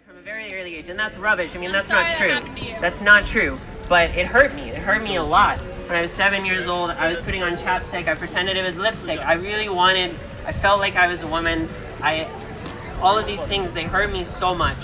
from a very early age, and that's rubbish. I mean, that's not true. That's not true. But it hurt me. It hurt me a lot. When I was 7 years old, I was putting on chapstick. I pretended it was lipstick. I felt like I was a woman. All of these things, they hurt me so much.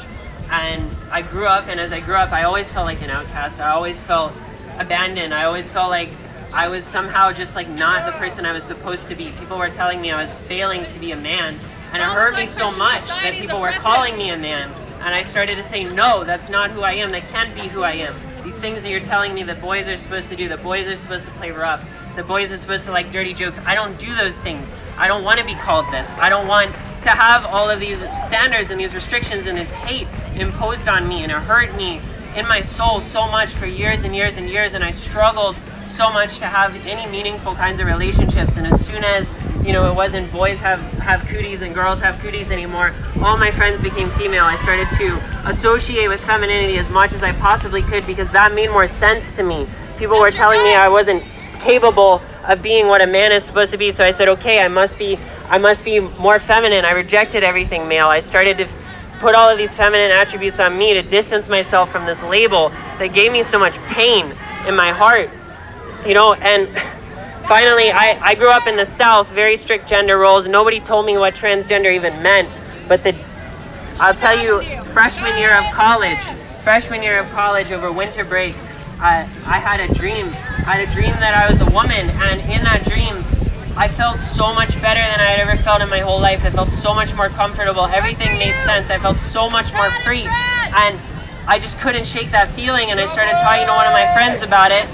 And I grew up, and as I grew up, I always felt like an outcast. I always felt abandoned. I always felt like I was somehow just like not the person I was supposed to be. People were telling me I was failing to be a man. And it hurt me so much that people were calling me a man. And I started to say, no, that's not who I am. That can't be who I am. These things that you're telling me that boys are supposed to do, that boys are supposed to play rough, that boys are supposed to like dirty jokes. I don't do those things. I don't want to be called this. I don't want to have all of these standards and these restrictions and this hate imposed on me. And it hurt me in my soul so much for years and years and years. And I struggled so much to have any meaningful kinds of relationships. And as soon as, it wasn't boys have cooties and girls have cooties anymore, all my friends became female. I started to associate with femininity as much as I possibly could because that made more sense to me. People were telling me I wasn't capable of being what a man is supposed to be, so I said, okay, I must be more feminine. I rejected everything male. I started to put all of these feminine attributes on me to distance myself from this label that gave me so much pain in my heart. And finally, I grew up in the South, very strict gender roles. Nobody told me what transgender even meant. But I'll tell you, freshman year of college over winter break, I had a dream. I had a dream that I was a woman. And in that dream, I felt so much better than I had ever felt in my whole life. I felt so much more comfortable. Everything made sense. I felt so much more free. And I just couldn't shake that feeling. And I started talking to one of my friends about it.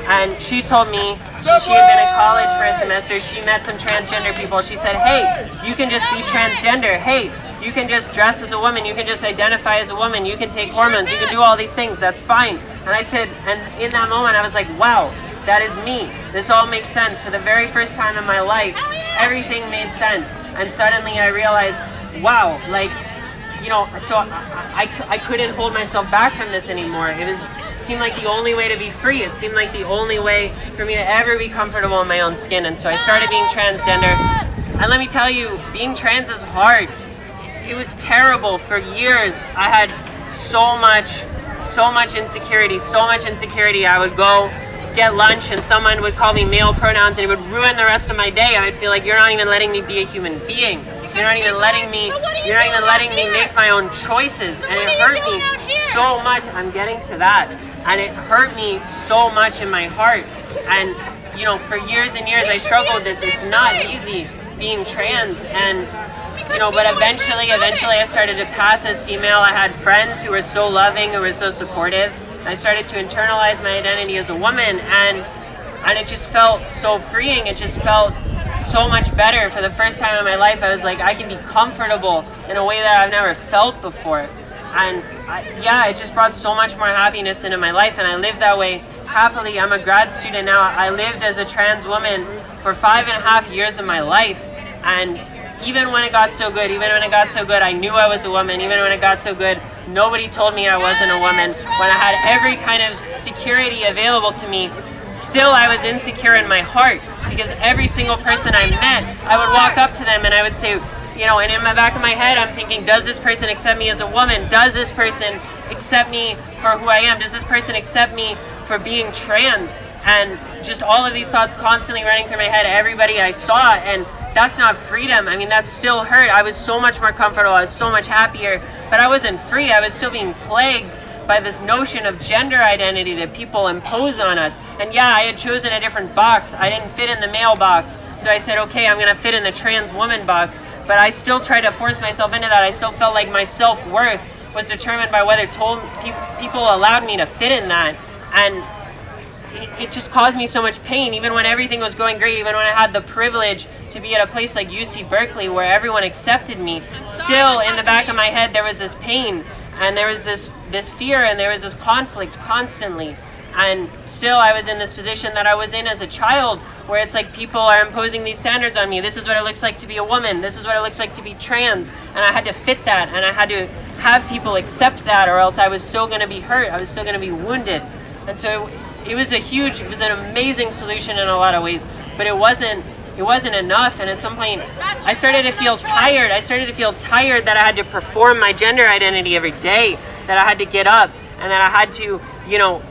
And she told me she had been in college for a semester. She met some transgender people. She said, hey, you can just be transgender. Hey, you can just dress as a woman. You can just identify as a woman. You can take hormones. You can do all these things. That's fine. And I said, and in that moment, I was like, wow, that is me. This all makes sense. For the very first time in my life, everything made sense. And suddenly I realized, wow, so I couldn't hold myself back from this anymore. It seemed like the only way to be free. It seemed like the only way for me to ever be comfortable in my own skin. And so I started being transgender. And let me tell you, being trans is hard. It was terrible. For years, I had so much insecurity. I would go get lunch and someone would call me male pronouns and it would ruin the rest of my day. I would feel like you're not even letting me be a human being. You're not even letting me make my own choices. And it hurt me so much. I'm getting to that. And it hurt me so much in my heart. And, for years and years I struggled with this. It's not easy being trans. And, but eventually I started to pass as female. I had friends who were so loving, who were so supportive. I started to internalize my identity as a woman. And it just felt so freeing. It just felt so much better. For the first time in my life, I was like, I can be comfortable in a way that I've never felt before. And it just brought so much more happiness into my life, and I lived that way happily. I'm a grad student now. I lived as a trans woman for 5.5 years of my life, and even when it got so good, I knew I was a woman. Even when it got so good, nobody told me I wasn't a woman. When I had every kind of security available to me, still I was insecure in my heart, because every single person I met, I would walk up to them and I would say, and in the back of my head, I'm thinking, does this person accept me as a woman? Does this person accept me for who I am? Does this person accept me for being trans? And just all of these thoughts constantly running through my head, everybody I saw, and that's not freedom. I mean, that still hurt. I was so much more comfortable. I was so much happier, but I wasn't free. I was still being plagued by this notion of gender identity that people impose on us. And I had chosen a different box. I didn't fit in the male box. So I said, okay, I'm gonna fit in the trans woman box. But I still tried to force myself into that. I still felt like my self-worth was determined by whether people allowed me to fit in that. And it just caused me so much pain, even when everything was going great, even when I had the privilege to be at a place like UC Berkeley where everyone accepted me. Still, in the back of my head, there was this pain, and there was this fear, and there was this conflict constantly. And still, I was in this position that I was in as a child, where it's like people are imposing these standards on me. This is what it looks like to be a woman. This is what it looks like to be trans. And I had to fit that, and I had to have people accept that, or else I was still going to be hurt. I was still going to be wounded. And so it was an amazing solution in a lot of ways, but it wasn't it wasn't enough. And at some point, I started to feel tired. I started to feel tired that I had to perform my gender identity every day, that I had to get up, and that I had to, you know,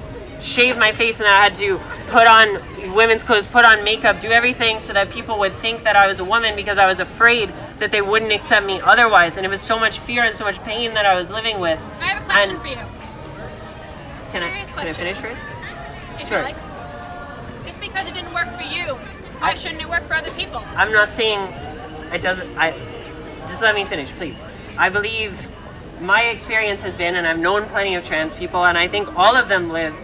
shave my face, and that I had to put on women's clothes, put on makeup, do everything so that people would think that I was a woman, because I was afraid that they wouldn't accept me otherwise. And it was so much fear and so much pain that I was living with. I have a question for you. Can I finish first? If Sure. you like. Just because it didn't work for you, why shouldn't it work for other people? I'm not saying it doesn't. Just let me finish, please. I believe my experience has been, and I've known plenty of trans people, and I think all of them live,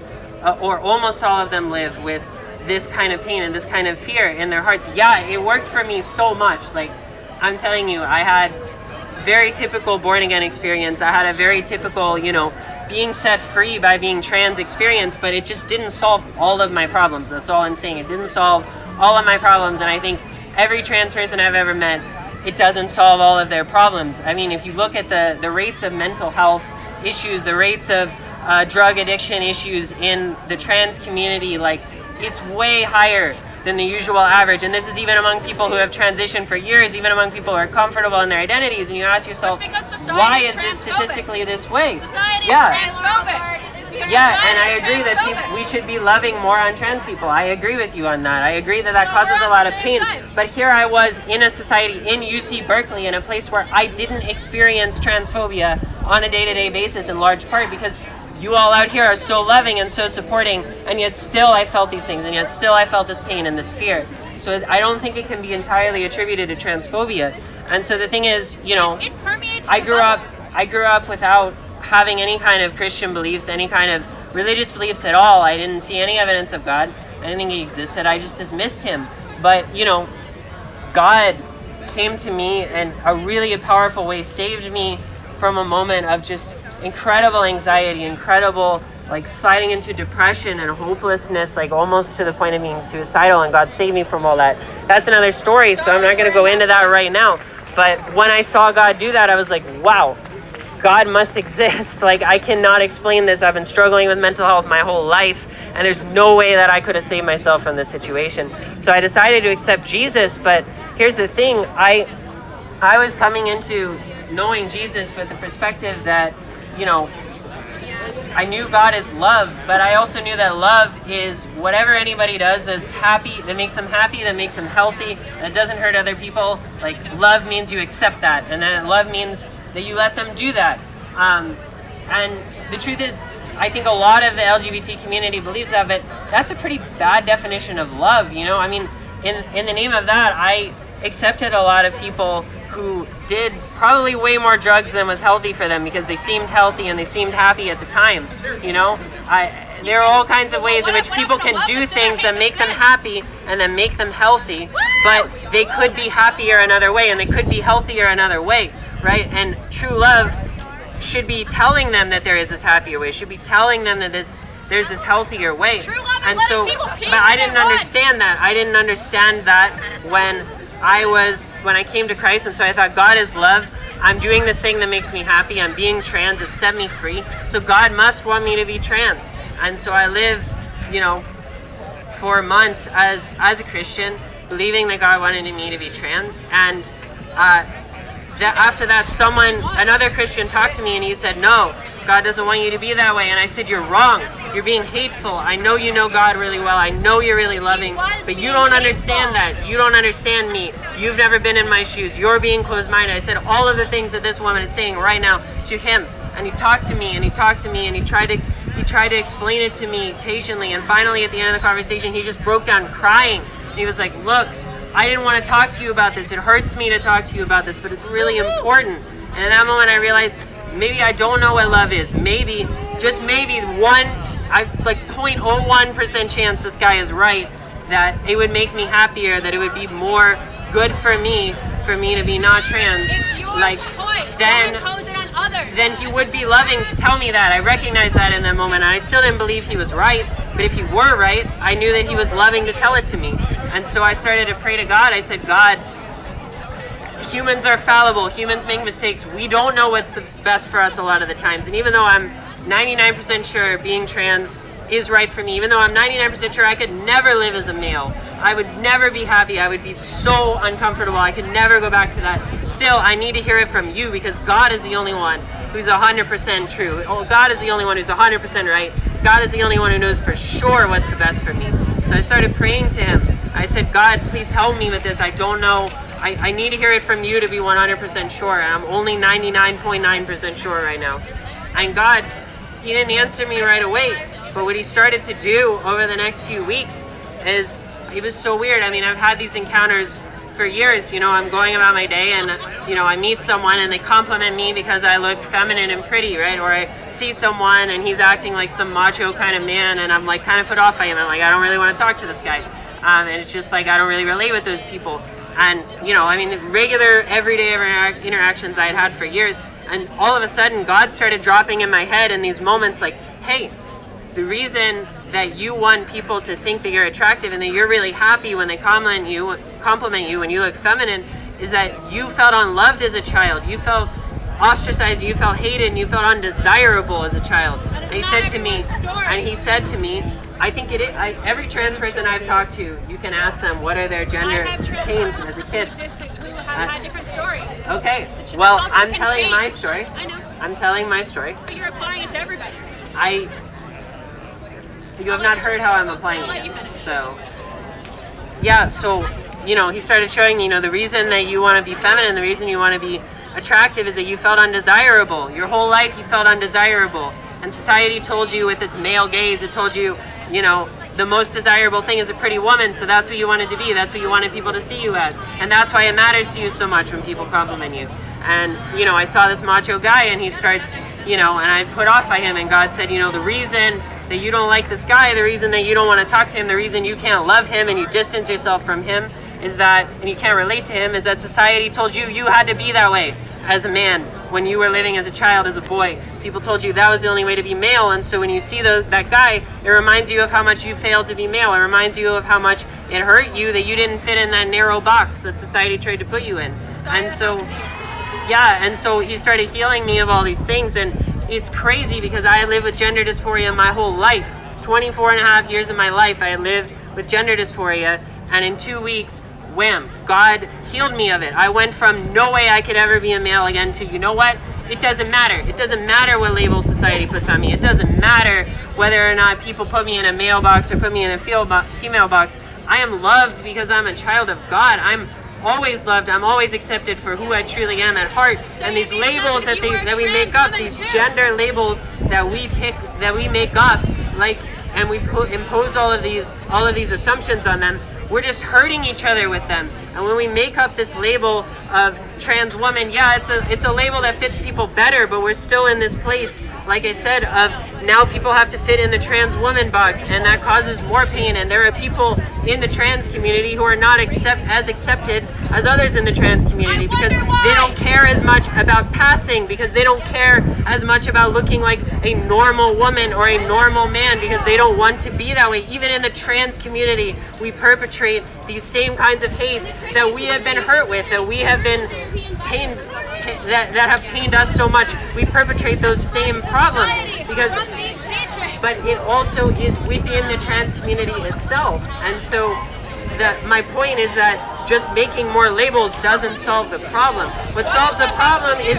or almost all of them live with this kind of pain and this kind of fear in their hearts. Yeah, it worked for me so much. Like, I'm telling you, I had very typical born again experience. I had a very typical, you know, being set free by being trans experience, but it just didn't solve all of my problems. That's all I'm saying. It didn't solve all of my problems, and I think every trans person I've ever met, it doesn't solve all of their problems. I mean, if you look at the rates of mental health issues, the rates of drug addiction issues in the trans community, like, it's way higher than the usual average. And this is even among people who have transitioned for years, even among people who are comfortable in their identities. And you ask yourself, why is this statistically this way? Society is transphobic. Yeah, and I agree that we should be loving more on trans people. I agree with you on that. I agree that that causes a lot of pain. But here I was in a society in UC Berkeley, in a place where I didn't experience transphobia on a day-to-day basis, in large part because you all out here are so loving and so supporting, and yet still I felt these things, and yet still I felt this pain and this fear. So I don't think it can be entirely attributed to transphobia. And so the thing is, you know, it permeates I grew up without having any kind of Christian beliefs, any kind of religious beliefs at all. I didn't see any evidence of God. I didn't think he existed. I just dismissed him. But, you know, God came to me and a really powerful way saved me from a moment of just incredible anxiety, incredible, like, sliding into depression and hopelessness, like almost to the point of being suicidal, and God saved me from all that. That's another story, so I'm not going to go into that right now. But when I saw God do that, I was like, wow, God must exist. Like, I cannot explain this. I've been struggling with mental health my whole life, and there's no way that I could have saved myself from this situation. So I decided to accept Jesus. But here's the thing, I was coming into knowing Jesus with the perspective that, you know, I knew God is love, but I also knew that love is whatever anybody does that's happy, that makes them happy, that makes them healthy, that doesn't hurt other people. Like, love means you accept that, and then love means that you let them do that. And the truth is, I think a lot of the LGBT community believes that, but that's a pretty bad definition of love, you know? I mean, in the name of that, I accepted a lot of people who did probably way more drugs than was healthy for them because they seemed healthy and they seemed happy at the time, you know? There are all kinds of ways in which people can do things that make them happy and then make them healthy, but they could be happier another way and they could be healthier another way, right? And true love should be telling them that there is this happier way, should be telling them that there's this healthier way. And so, but I didn't understand that. I didn't understand that when I came to Christ, and so I thought, God is love. I'm doing this thing that makes me happy. I'm being trans. It set me free. So God must want me to be trans. And so I lived, you know, for months as a Christian, believing that God wanted me to be trans. And after that, another Christian talked to me and he said, no, God doesn't want you to be that way. And I said, you're wrong. You're being hateful. I know you know God really well. I know you're really loving, but you don't understand that. You don't understand me. You've never been in my shoes. You're being closed-minded. I said all of the things that this woman is saying right now to him. And he talked to me and he talked to me and he tried to explain it to me patiently. And finally, at the end of the conversation, he just broke down crying. And he was like, look, I didn't want to talk to you about this. It hurts me to talk to you about this, but it's really important. And in that moment, I realized maybe I don't know what love is. Maybe, just maybe 0.01% chance this guy is right, that it would make me happier, that it would be more good for me to be not trans. It's your choice. Then impose it on others. Then he would be loving to tell me that. I recognized that in that moment. And I still didn't believe he was right, but if he were right, I knew that he was loving to tell it to me. And so I started to pray to God. I said, God, humans are fallible. Humans make mistakes. We don't know what's the best for us a lot of the times. And even though I'm 99% sure being trans is right for me, even though I'm 99% sure I could never live as a male, I would never be happy. I would be so uncomfortable. I could never go back to that. Still, I need to hear it from you because God is the only one who's 100% true. Oh, God is the only one who's 100% right. God is the only one who knows for sure what's the best for me. So I started praying to him. I said, God, please help me with this. I don't know. I need to hear it from you to be 100% sure. And I'm only 99.9% sure right now. And God, he didn't answer me right away. But what he started to do over the next few weeks is, it was so weird. I mean, I've had these encounters for years. You know, I'm going about my day and, you know, I meet someone and they compliment me because I look feminine and pretty, right? Or I see someone and he's acting like some macho kind of man and I'm like kind of put off by him. I'm like, I don't really want to talk to this guy. And it's just like, I don't really relate with those people. And, you know, I mean, regular, everyday interactions I had for years. And all of a sudden, God started dropping in my head in these moments like, hey, the reason that you want people to think that you're attractive and that you're really happy when they compliment you when you look feminine is that you felt unloved as a child. You felt ostracized, you felt hated, and you felt undesirable as a child. And he said to me, I think it is. Every trans person I've talked to, you can ask them what are their gender pains as a kid. Who have had different stories. Okay, well, I'm telling my story. I know. I'm telling my story. But you're applying it to everybody. You have not heard how I'm applying it. So, yeah, so, you know, he started showing me, you know, the reason that you want to be feminine, the reason you want to be attractive is that you felt undesirable. Your whole life you felt undesirable. And society told you with its male gaze, it told you, you know, the most desirable thing is a pretty woman, so that's what you wanted to be. That's what you wanted people to see you as. And that's why it matters to you so much when people compliment you. And, you know, I saw this macho guy and he starts, you know, and I put off by him and God said, you know, the reason that you don't like this guy, the reason that you don't want to talk to him, the reason you can't love him and you distance yourself from him is that, and you can't relate to him, is that society told you you had to be that way as a man. When you were living as a child, as a boy, people told you that was the only way to be male, and so when you see that guy, it reminds you of how much you failed to be male. It reminds you of how much it hurt you that you didn't fit in that narrow box that society tried to put you in. And so, yeah, and so he started healing me of all these things, and it's crazy because I lived with gender dysphoria my whole life. 24 and a half years of my life, I lived with gender dysphoria, and in 2 weeks, wham, God healed me of it. I went from no way I could ever be a male again to, you know what? It doesn't matter. It doesn't matter what label society puts on me. It doesn't matter whether or not people put me in a male box or put me in a female box. I am loved because I'm a child of God. I'm always loved. I'm always accepted for who I truly am at heart. So and these labels that we make up, these gender labels that we pick, that we make up, like, and we impose all of these assumptions on them. We're just hurting each other with them. And when we make up this label of trans woman, yeah, it's a label that fits people better, but we're still in this place, like I said, of now people have to fit in the trans woman box, and that causes more pain. And there are people in the trans community who are not as accepted as others in the trans community because they don't care as much about passing, because they don't care as much about looking like a normal woman or a normal man, because they don't want to be that way. Even in the trans community, we perpetrate these same kinds of hates that we have been hurt with, that we have been pained, that have pained us so much. We perpetrate those same problems because, but it also is within the trans community itself. And so my point is that just making more labels doesn't solve the problem. What solves the problem is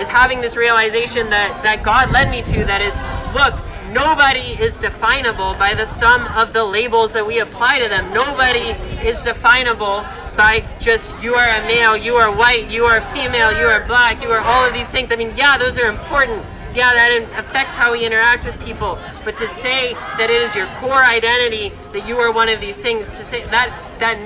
having this realization that God led me to, that is, look, nobody is definable by the sum of the labels that we apply to them. Nobody is definable by just you are a male, you are white, you are female, you are black, you are all of these things. I mean, yeah, those are important. Yeah, that affects how we interact with people. But to say that it is your core identity that you are one of these things, to say that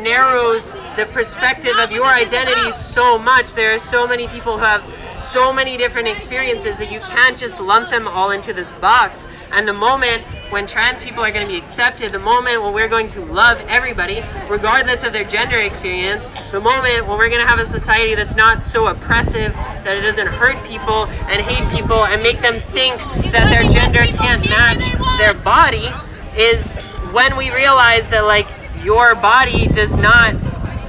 narrows the perspective of your identity so much. There are so many people who have so many different experiences that you can't just lump them all into this box. And the moment when trans people are going to be accepted, the moment when we're going to love everybody, regardless of their gender experience, the moment when we're going to have a society that's not so oppressive, that it doesn't hurt people and hate people and make them think that their gender can't match their body, is when we realize that, like, your body does not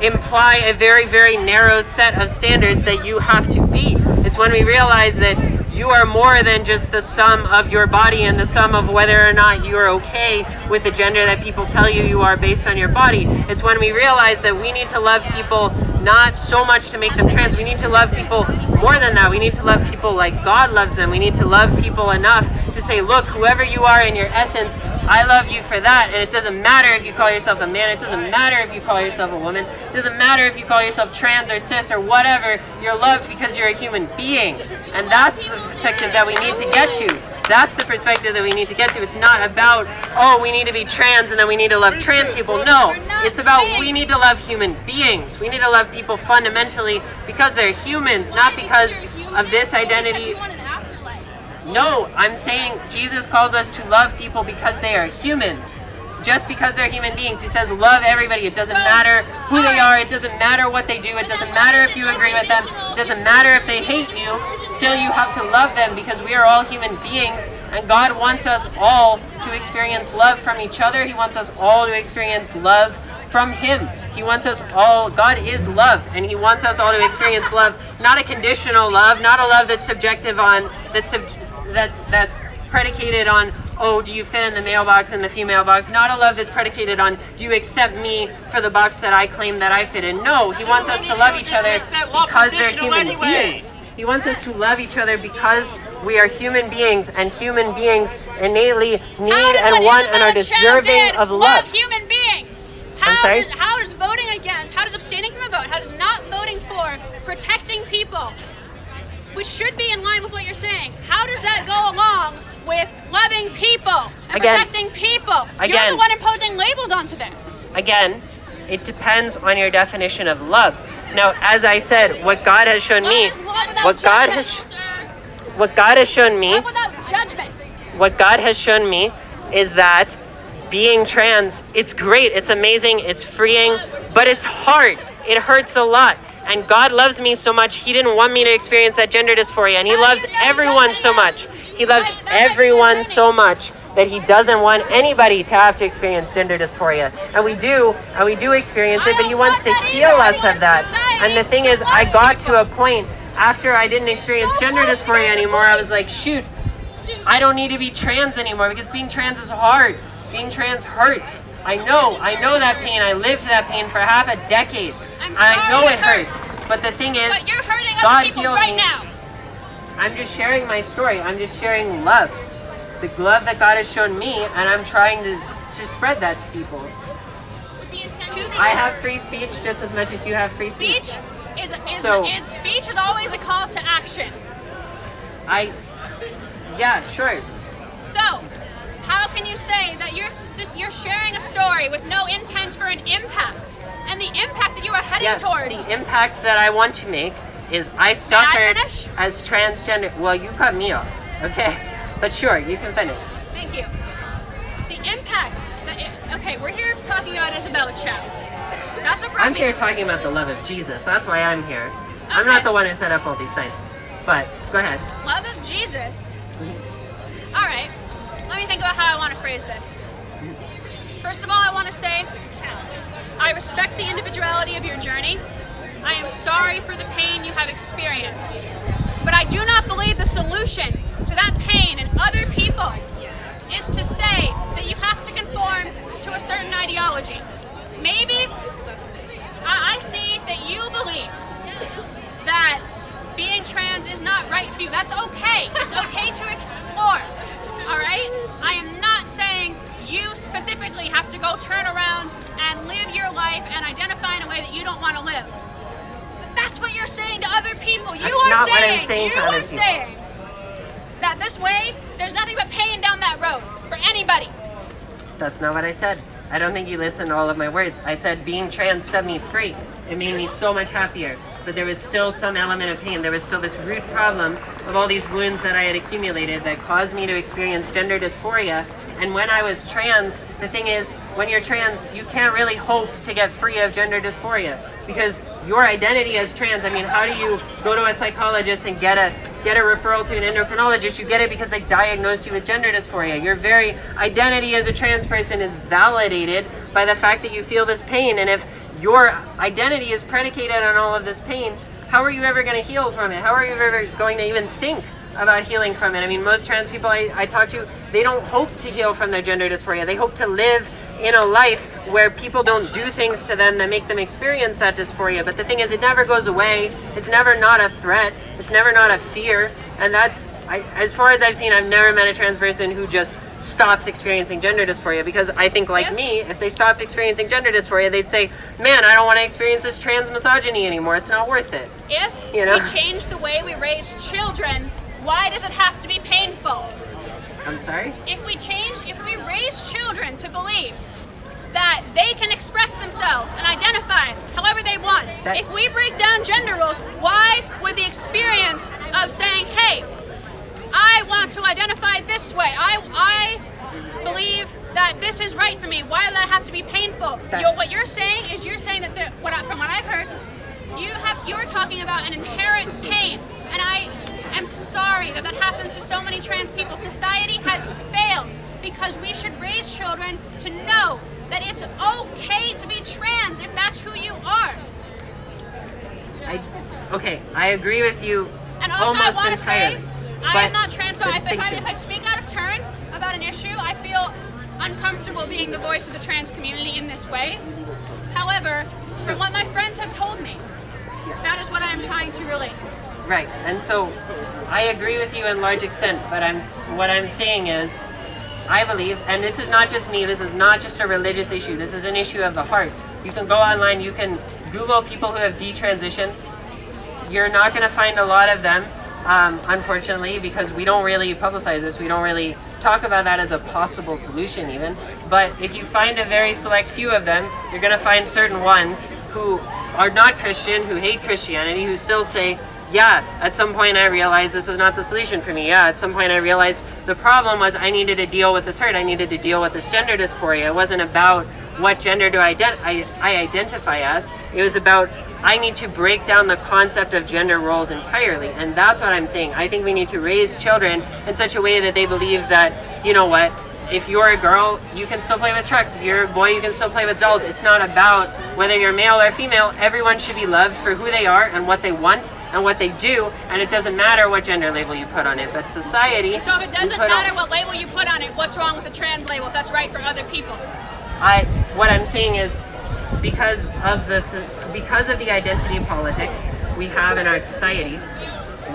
imply a very, very narrow set of standards that you have to be. It's when we realize that you are more than just the sum of your body and the sum of whether or not you are okay with the gender that people tell you you are based on your body. It's when we realize that we need to love people not so much to make them trans. We need to love people more than that. We need to love people like God loves them. We need to love people enough to say, look, whoever you are in your essence, I love you for that. And it doesn't matter if you call yourself a man. It doesn't matter if you call yourself a woman. It doesn't matter if you call yourself trans or cis or whatever. You're loved because you're a human being. And that's the perspective that we need to get to. That's the perspective that we need to get to. It's not about, oh, we need to be trans and then we need to love trans people. No, it's about we need to love human beings. We need to love people fundamentally because they're humans, not because of this identity. No, I'm saying Jesus calls us to love people because they are humans. Just because they're human beings. He says love everybody. It doesn't matter who they are. It doesn't matter what they do. It doesn't matter if you agree with them. It doesn't matter if they hate you. Still, you have to love them because we are all human beings and God wants us all to experience love from each other. He wants us all to experience love from Him. He wants us all, God is love, and He wants us all to experience love, not a conditional love, not a love that's subjective on, that's predicated on, oh, do you fit in the male box and the female box? Not a love that's predicated on, do you accept me for the box that I claim that I fit in? No, He wants us to love each other because they're human beings. He wants us to love each other because we are human beings, and human beings innately need and want and are deserving of love. Human beings. I'm sorry? How does voting against, how does abstaining from a vote, how does not voting for protecting people, which should be in line with what you're saying, how does that go along with loving people and protecting people? You're the one imposing labels onto this. Again, it depends on your definition of love. Now, as I said, what God has shown me, what God has shown me is that being trans, it's great, it's amazing, it's freeing, but it's hard. It hurts a lot. And God loves me so much, He didn't want me to experience that gender dysphoria. And He loves everyone so much. He loves everyone so much that He doesn't want anybody to have to experience gender dysphoria. And we do experience it, but He wants to heal us of that. And the thing is, I got to a point after I didn't experience gender dysphoria anymore, I was like, shoot, I don't need to be trans anymore because being trans is hard. Being trans hurts. I know that pain. I lived that pain for half a decade. I know it hurts. But the thing is, but you're hurting God other people healed right me. now. I'm just sharing my story. I'm just sharing love. The love that God has shown me, and I'm trying to spread that to people. I have free speech just as much as you have free speech. Speech is always a call to action. Yeah, sure. So, how can you say that you're sharing a story with no intent for an impact, and the impact that you are heading towards? The impact that I want to make is I suffered as transgender. Well, you cut me off, okay? But sure, you can finish. Thank you. The impact. Okay, we're here talking about Isabella Chow. That's what brought I'm me. here talking about the love of Jesus. That's why I'm here. Okay. I'm not the one who set up all these sites. But go ahead. Love of Jesus. All right. Let me think about how I want to phrase this. First of all, I want to say I respect the individuality of your journey. I am sorry for the pain you have experienced. But I do not believe the solution to that pain and other people is to say that you have to conform to a certain ideology. Maybe I see that you believe that being trans is not right for you. That's okay. It's okay to explore. All right? I am not saying you specifically have to go turn around and live your life and identify in a way that you don't want to live. But that's what you're saying to other people. You are saying that this way, there's nothing but pain down that road for anybody. That's not what I said. I don't think you listened to all of my words. I said being trans set me free. It made me so much happier. But there was still some element of pain. There was still this root problem of all these wounds that I had accumulated that caused me to experience gender dysphoria. And when I was trans, the thing is, when you're trans, you can't really hope to get free of gender dysphoria because your identity as trans, I mean, how do you go to a psychologist and get a referral to an endocrinologist? You get it because they diagnosed you with gender dysphoria. Your very identity as a trans person is validated by the fact that you feel this pain. And if your identity is predicated on all of this pain, how are you ever going to heal from it? How are you ever going to even think about healing from it. I mean, most trans people I talk to, they don't hope to heal from their gender dysphoria. They hope to live in a life where people don't do things to them that make them experience that dysphoria. But the thing is, it never goes away. It's never not a threat. It's never not a fear. And that's, as far as I've seen, I've never met a trans person who just stops experiencing gender dysphoria, because I think, like me, if they stopped experiencing gender dysphoria, they'd say, man, I don't want to experience this trans misogyny anymore. It's not worth it. If you know? we change the way we raise children, why does it have to be painful? I'm sorry? If we raise children to believe that they can express themselves and identify however they want, if we break down gender roles, why would the experience of saying, hey, I want to identify this way, I believe that this is right for me, why does that have to be painful? What you're saying is that from what I've heard, you're talking about an inherent pain, and I am sorry that happens to so many trans people. Society has failed, because we should raise children to know that it's okay to be trans if that's who you are. I agree with you. And also, I want to say, I am not trans, so if I speak out of turn about an issue, I feel uncomfortable being the voice of the trans community in this way. However, from what my friends have told me, that is what I am trying to relate. Right, and so I agree with you in large extent, but what I'm saying is, I believe, and this is not just me, this is not just a religious issue, this is an issue of the heart. You can go online, you can Google people who have detransitioned. You're not going to find a lot of them, unfortunately, because we don't really publicize this, we don't really talk about that as a possible solution even. But if you find a very select few of them, you're going to find certain ones who are not Christian, who hate Christianity, who still say, yeah, at some point I realized this was not the solution for me. Yeah, at some point I realized the problem was I needed to deal with this hurt. I needed to deal with this gender dysphoria. It wasn't about what gender do I identify as. It was about I need to break down the concept of gender roles entirely. And that's what I'm saying. I think we need to raise children in such a way that they believe that, you know what, if you're a girl, you can still play with trucks. If you're a boy, you can still play with dolls. It's not about whether you're male or female. Everyone should be loved for who they are and what they want and what they do, and it doesn't matter what gender label you put on it. But society... So if it doesn't matter what label you put on it, what's wrong with the trans label if that's right for other people? What I'm saying is, because of the identity politics we have in our society,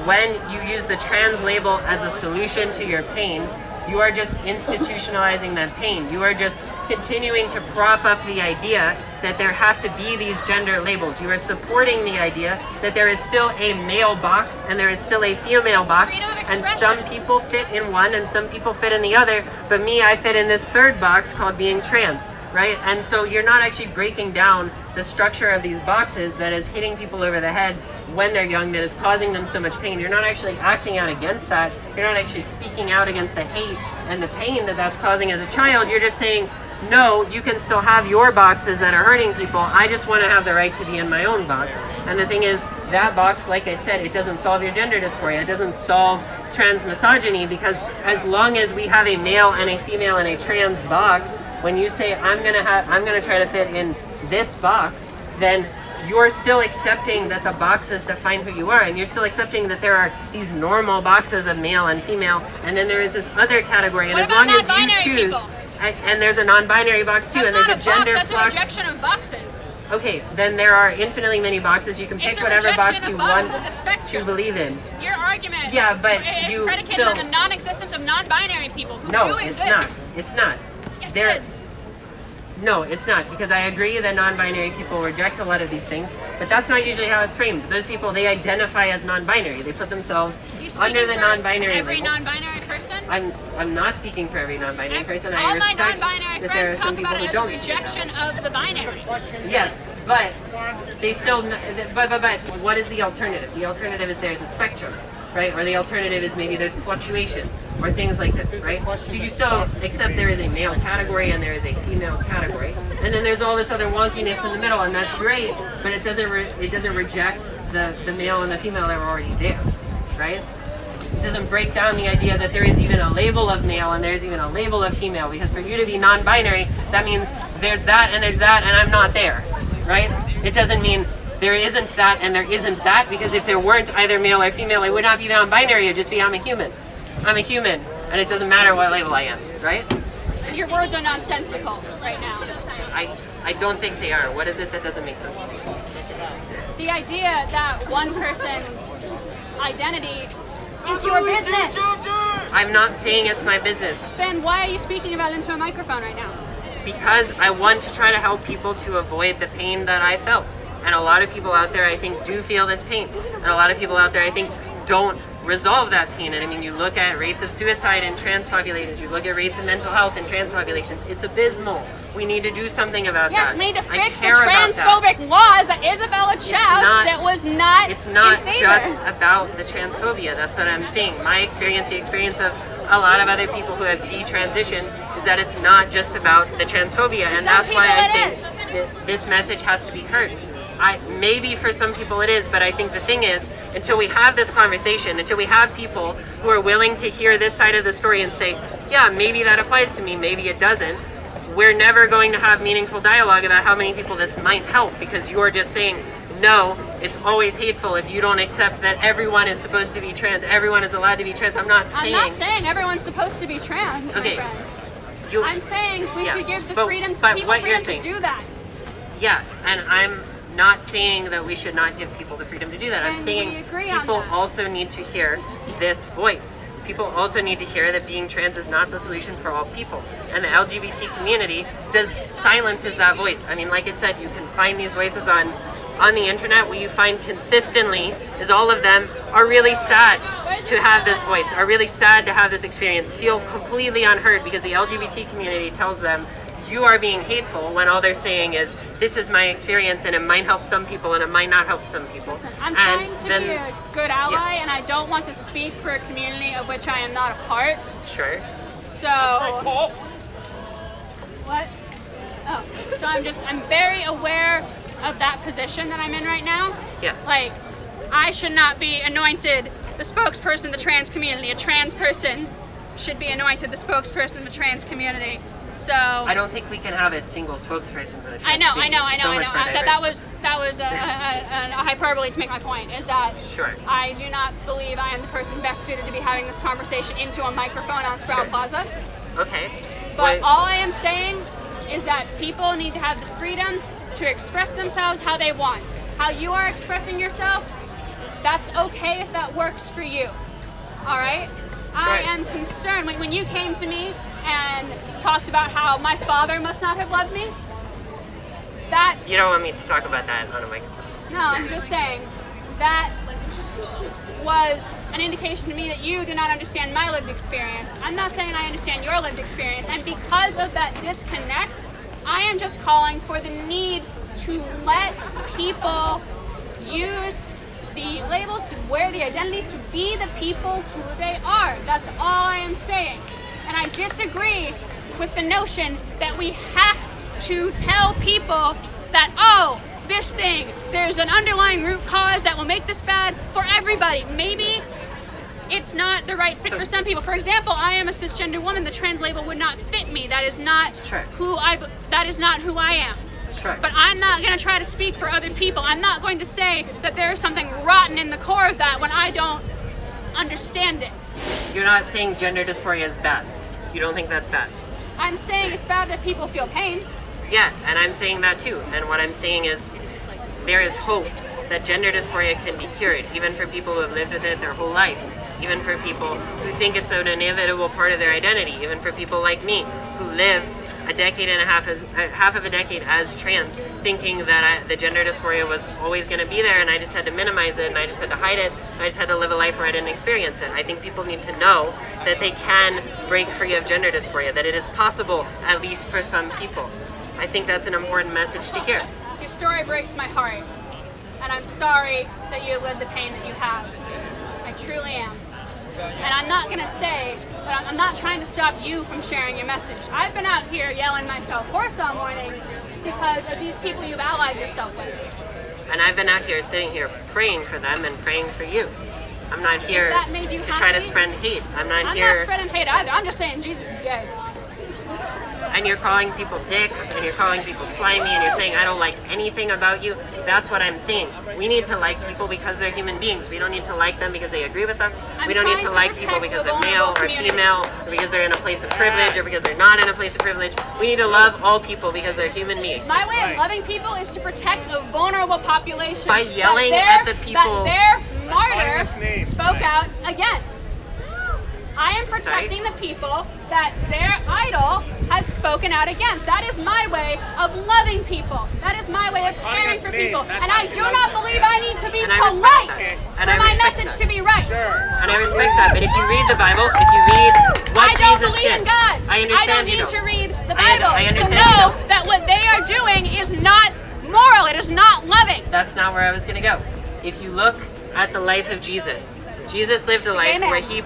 when you use the trans label as a solution to your pain, you are just institutionalizing that pain. You are just continuing to prop up the idea that there have to be these gender labels. You are supporting the idea that there is still a male box and there is still a female box, and some people fit in one and some people fit in the other, but me, I fit in this third box called being trans, right? And so you're not actually breaking down the structure of these boxes that is hitting people over the head when they're young, that is causing them so much pain. You're not actually acting out against that. You're not actually speaking out against the hate and the pain that that's causing as a child. You're just saying, no, you can still have your boxes that are hurting people. I just want to have the right to be in my own box. And the thing is, that box, like I said, it doesn't solve your gender dysphoria. It doesn't solve trans misogyny, because as long as we have a male and a female and a trans box, when you say, I'm gonna try to fit in this box, then you're still accepting that the boxes define who you are, and you're still accepting that there are these normal boxes of male and female, and then there is this other category, and as long as you choose, and there's a non-binary box too, and there's a gender box. That's a rejection of boxes. Okay, then there are infinitely many boxes. You can pick whatever box you want to believe in. Your argument is predicated on the non-existence of non-binary people who do exist. No, it's not. Yes, it is. No, it's not, because I agree that non-binary people reject a lot of these things, but that's not usually how it's framed. Those people, they identify as non-binary. They put themselves under the non-binary label. Every non-binary person? I'm not speaking for every non-binary person. All my non-binary friends talk about it as a rejection of the binary. Yes, but they still. But what is the alternative? The alternative is there's a spectrum, right? Or the alternative is maybe there's fluctuation, or things like this, right? So you still accept there is a male category and there is a female category, and then there's all this other wonkiness in the middle, and that's great, but it doesn't reject the male and the female that are already there, right? It doesn't break down the idea that there is even a label of male and there's even a label of female, because for you to be non-binary, that means there's that and I'm not there, right? It doesn't mean there isn't that and there isn't that, because if there weren't either male or female, it would not be non-binary, it would just be I'm a human. I'm a human, and it doesn't matter what label I am, right? Your words are nonsensical right now. I don't think they are. What is it that doesn't make sense to you? The idea that one person's identity is your business. I'm not saying it's my business. Then why are you speaking about it into a microphone right now? Because I want to try to help people to avoid the pain that I felt. And a lot of people out there, I think, do feel this pain. And a lot of people out there, I think, don't resolve that pain. And I mean, you look at rates of suicide in trans populations, you look at rates of mental health in trans populations, it's abysmal. We need to do something about that. Yes, we need to fix the transphobic laws that Isabella Chow said was not It's not in favor. just about the transphobia. That's what I'm saying. My experience, the experience of a lot of other people who have detransitioned, is that it's not just about the transphobia. And that's why I think this message has to be heard. Maybe for some people it is, but I think the thing is, until we have this conversation, until we have people who are willing to hear this side of the story and say, yeah, maybe that applies to me, maybe it doesn't, we're never going to have meaningful dialogue about how many people this might help, because you're just saying, no, it's always hateful if you don't accept that everyone is supposed to be trans, everyone is allowed to be trans. I'm not saying everyone's supposed to be trans, okay, my friend. I'm saying we should give the freedom to people to do that. Yeah, and I'm not saying that we should not give people the freedom to do that. I'm saying people also need to hear this voice. People also need to hear that being trans is not the solution for all people. And the LGBT community silences that voice. I mean, like I said, you can find these voices on the internet. What you find consistently is all of them are really sad to have this voice, are really sad to have this experience, feel completely unheard because the LGBT community tells them you are being hateful, when all they're saying is, this is my experience and it might help some people and it might not help some people. Listen, I'm trying to be a good ally, and I don't want to speak for a community of which I am not a part. Sure. So, what? Oh, so I'm very aware of that position that I'm in right now. Yeah. Like, I should not be anointed the spokesperson of the trans community. A trans person should be anointed the spokesperson of the trans community. So I don't think we can have a single spokesperson for the trans I know. That was a hyperbole to make my point. Is that sure. I do not believe I am the person best suited to be having this conversation into a microphone on Sprout Plaza. Okay. But all I am saying is that people need to have the freedom to express themselves how they want. How you are expressing yourself, that's okay if that works for you. All right? I am concerned when you came to me and talked about how my father must not have loved me. That you don't want me to talk about that on a microphone. No, I'm just saying that was an indication to me that you do not understand my lived experience. I'm not saying I understand your lived experience, and because of that disconnect, I am just calling for the need to let people use the labels, wear the identities, to be the people who they are. That's all I am saying. And I disagree with the notion that we have to tell people that, oh, this thing, there's an underlying root cause that will make this bad for everybody. Maybe it's not the right fit for some people. For example, I am a cisgender woman. The trans label would not fit me. That is not who I am. But I'm not going to try to speak for other people. I'm not going to say that there is something rotten in the core of that when I don't understand it. You're not saying gender dysphoria is bad. You don't think that's bad. I'm saying it's bad that people feel pain. Yeah, and I'm saying that too. And what I'm saying is there is hope that gender dysphoria can be cured, even for people who have lived with it their whole life, even for people who think it's an inevitable part of their identity, even for people like me who lived a decade and a half, half of a decade as trans, thinking that the gender dysphoria was always going to be there and I just had to minimize it and I just had to hide it and I just had to live a life where I didn't experience it. I think people need to know that they can break free of gender dysphoria, that it is possible, at least for some people. I think that's an important message to hear. Your story breaks my heart, and I'm sorry that you lived the pain that you have. I truly am. And I'm not going to say, but I'm not trying to stop you from sharing your message. I've been out here yelling myself hoarse all morning because of these people you've allied yourself with. And I've been out here sitting here praying for them and praying for you. I'm not here to try to spread hate. I'm not spreading hate either. I'm just saying Jesus is gay. and you're calling people dicks, and you're calling people slimy, and you're saying I don't like anything about you, that's what I'm saying. We need to like people because they're human beings. We don't need to like them because they agree with us. We don't need to like people because they're male or female, or because they're in a place of privilege, or because they're not in a place of privilege. We need to love all people because they're human beings. My way of loving people is to protect the vulnerable population. By yelling at the people that their martyr spoke out against. I am protecting the people that their idol has spoken out against. That is my way of loving people. That is my way of caring for people. And I do not believe I need to be polite for my message to be right. And I respect that. But if you read the Bible, if you read what Jesus did, in God. I understand I don't you need don't. to read the Bible I to understand know you don't. that what they are doing is not moral. It is not loving. That's not where I was going to go. If you look at the life of Jesus, Jesus lived a life where he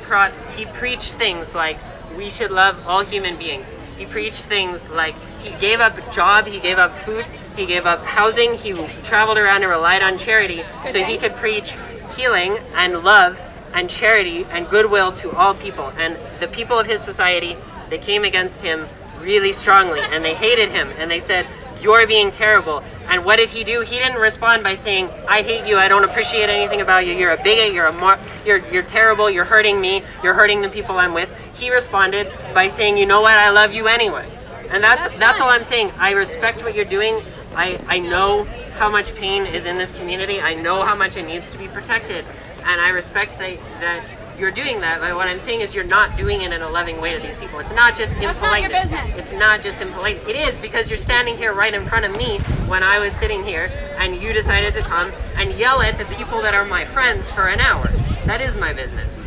preached things like we should love all human beings. He preached things like he gave up a job, he gave up food, he gave up housing, he traveled around and relied on charity so he could preach healing and love and charity and goodwill to all people. And the people of his society, they came against him really strongly and they hated him and they said, "You're being terrible." And what did he do? He didn't respond by saying, "I hate you, I don't appreciate anything about you, you're a bigot, you're terrible, you're hurting me, you're hurting the people I'm with." He responded by saying, "You know what, I love you anyway." And that's all I'm saying. I respect what you're doing. I know how much pain is in this community. I know how much it needs to be protected. And I respect that you're doing that, but what I'm saying is you're not doing it in a loving way to these people. It's not just impoliteness. That's not your business. It's not just impolite. It is, because you're standing here right in front of me when I was sitting here and you decided to come and yell at the people that are my friends for an hour. That is my business.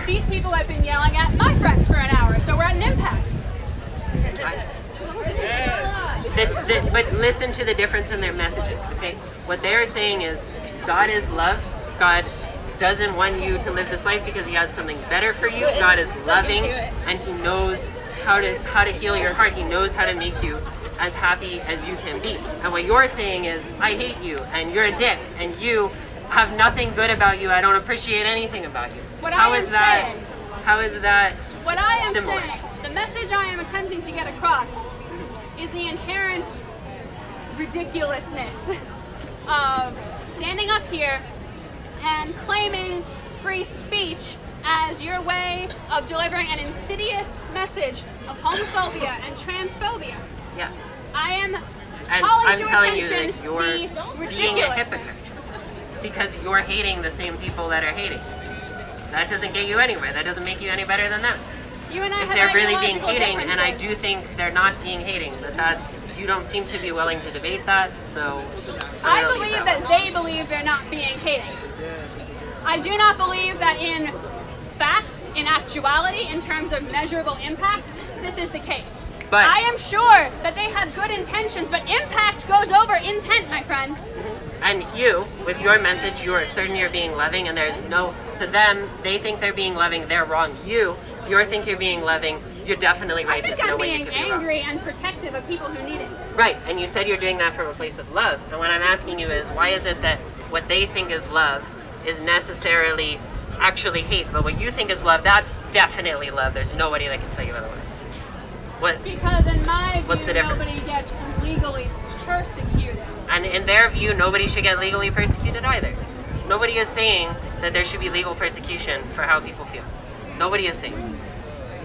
These people have been yelling at my friends for an hour, so we're at an impasse. But listen to the difference in their messages, okay? What they're saying is God is love. God doesn't want you to live this life because he has something better for you. God is loving and he knows how to heal your heart. He knows how to make you as happy as you can be. And what you're saying is, I hate you and you're a dick and you have nothing good about you. I don't appreciate anything about you. How is that What I am similar? saying, the message I am attempting to get across is the inherent ridiculousness of standing up here and claiming free speech as your way of delivering an insidious message of homophobia and transphobia. Yes. I am And calling I'm to telling you attention that you're the being a ridiculousness. hypocrite because you're hating the same people that are hating. That doesn't get you anywhere. That doesn't make you any better than them. You and I If have they're really being ideological hating, and I differences. do think they're not being hating, you don't seem to be willing to debate that, so I believe that they believe they're not being hating. I do not believe that in fact, in actuality, in terms of measurable impact, this is the case. But I am sure that they have good intentions, but impact goes over intent, my friend. And you, with your message, you are certain you're being loving, and there's no, to them, they think they're being loving, they're wrong. You think you're being loving, you're definitely right. I think There's no I'm way you being could be wrong. angry and protective of people who need it. Right, and you said you're doing that from a place of love. And what I'm asking you is, why is it that what they think is love is necessarily actually hate, but what you think is love, that's definitely love. There's nobody that can tell you otherwise. What? Because in my What's view, the difference? nobody gets legally persecuted. And in their view, nobody should get legally persecuted either. Nobody is saying that there should be legal persecution for how people feel. Nobody is saying.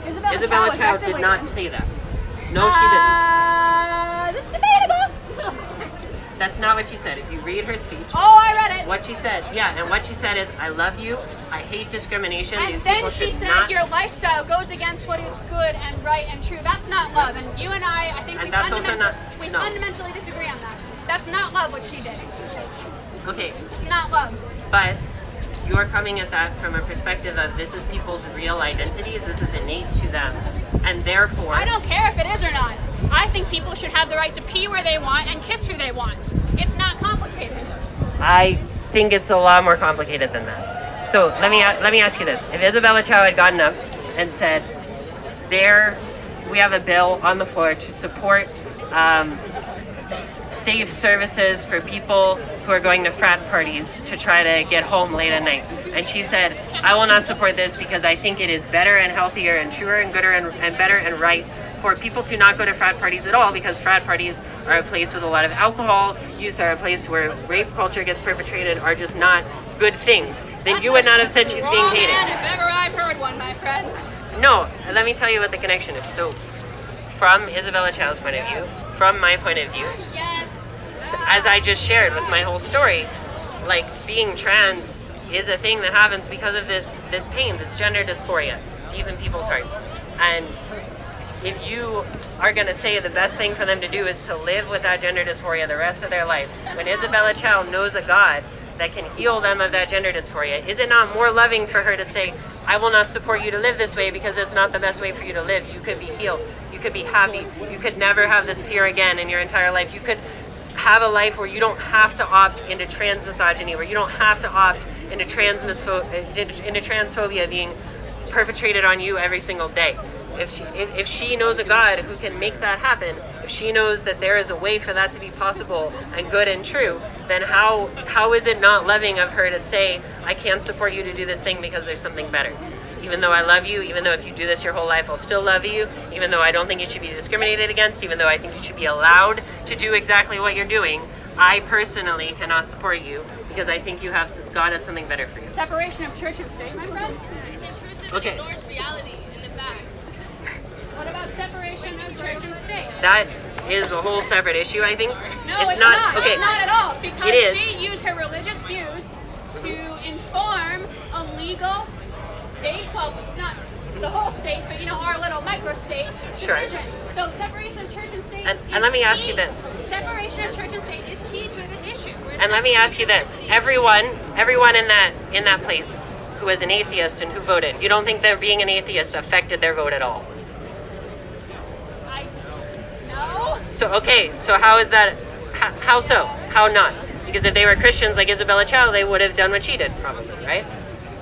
Isabella Chow did not say that. No, she didn't. It's debatable. That's not what she said. If you read her speech, Oh, I read it. what she said, and what she said is, I love you, I hate discrimination, And these then people she should said not... your lifestyle goes against what is good and right and true. That's not love. And you and I think And we, that's also fundamentally disagree on that. That's not love what she did. Okay, It's not love. but you're coming at that from a perspective of this is people's real identities, this is innate to them, and therefore... I don't care if it is or not. I think people should have the right to pee where they want and kiss who they want. It's not complicated. I think it's a lot more complicated than that. So let me ask you this. If Isabella Chow had gotten up and said, we have a bill on the floor to support safe services for people who are going to frat parties to try to get home late at night. And she said, I will not support this because I think it is better and healthier and truer and gooder and better and right for people to not go to frat parties at all, because frat parties are a place with a lot of alcohol use, are a place where rape culture gets perpetrated, are just not good things, then you would not have said she's being hated. If ever I've heard one, my friend. No, let me tell you what the connection is. So, from Isabella Chow's point of view, from my point of view, Yes. as I just shared with my whole story, like, being trans is a thing that happens because of this pain, this gender dysphoria, deep in people's hearts. And if you are going to say the best thing for them to do is to live with that gender dysphoria the rest of their life, when Isabella Chow knows a God that can heal them of that gender dysphoria, is it not more loving for her to say, I will not support you to live this way because it's not the best way for you to live. You could be healed. You could be happy. You could never have this fear again in your entire life. You could have a life where you don't have to opt into trans misogyny, where you don't have to opt into transphobia being perpetrated on you every single day. If she knows a God who can make that happen, if she knows that there is a way for that to be possible and good and true, then how is it not loving of her to say, I can't support you to do this thing because there's something better? Even though I love you, even though if you do this your whole life, I'll still love you, even though I don't think you should be discriminated against, even though I think you should be allowed to do exactly what you're doing, I personally cannot support you because I think God has something better for you. Separation of church and state, my friend? It's intrusive Okay. and ignores reality and the facts. What about separation of church and state? That is a whole separate issue, I think. No, it's not. Okay. It's not at all. Because It is. she used her religious views to inform a legal state, well, not the whole state, but our little micro-state Sure. decision. So separation of church and state And is let me ask key. you this. Separation of church and state is key to this issue. And let me ask you this. Everyone in that place who was an atheist and who voted, you don't think that being an atheist affected their vote at all? No. So how is that, how so? How not? Because if they were Christians like Isabella Chow, they would have done what she did, probably, right?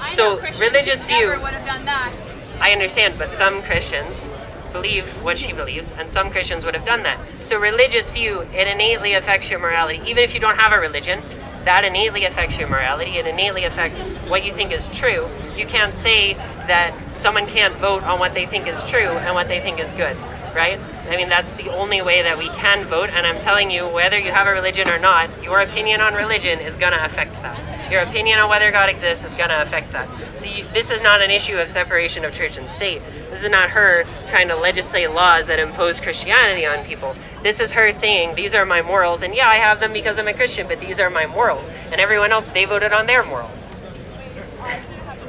I So know Christians religious who never view, would have done that. I understand, but some Christians believe what she believes, and some Christians would have done that. So religious view, it innately affects your morality. Even if you don't have a religion, that innately affects your morality. It innately affects what you think is true. You can't say that someone can't vote on what they think is true and what they think is good, right? I mean, that's the only way that we can vote, and I'm telling you, whether you have a religion or not, your opinion on religion is going to affect that. Your opinion on whether God exists is going to affect that. So this is not an issue of separation of church and state. This is not her trying to legislate laws that impose Christianity on people. This is her saying, these are my morals, and yeah, I have them because I'm a Christian, but these are my morals. And everyone else, they voted on their morals.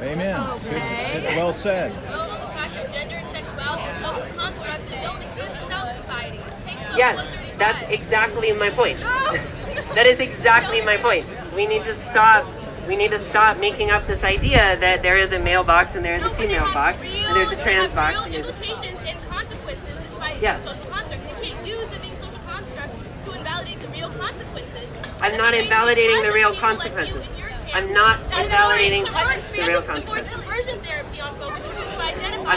Amen. Okay. Good. Well said. Vote on the fact that gender and sexuality are social constructs and don't exist without society. Take Psalm Yes, 135. that's exactly my point. That is exactly my point. We need to stop making up this idea that there is a male box and there is a female box and there's a trans box. Real implications and consequences despite Yes. being social constructs. You can't use them being social constructs to invalidate the real consequences. I'm not invalidating the real consequences. I'm not invalidating the real consequences. Conversion therapy on folks who choose to identify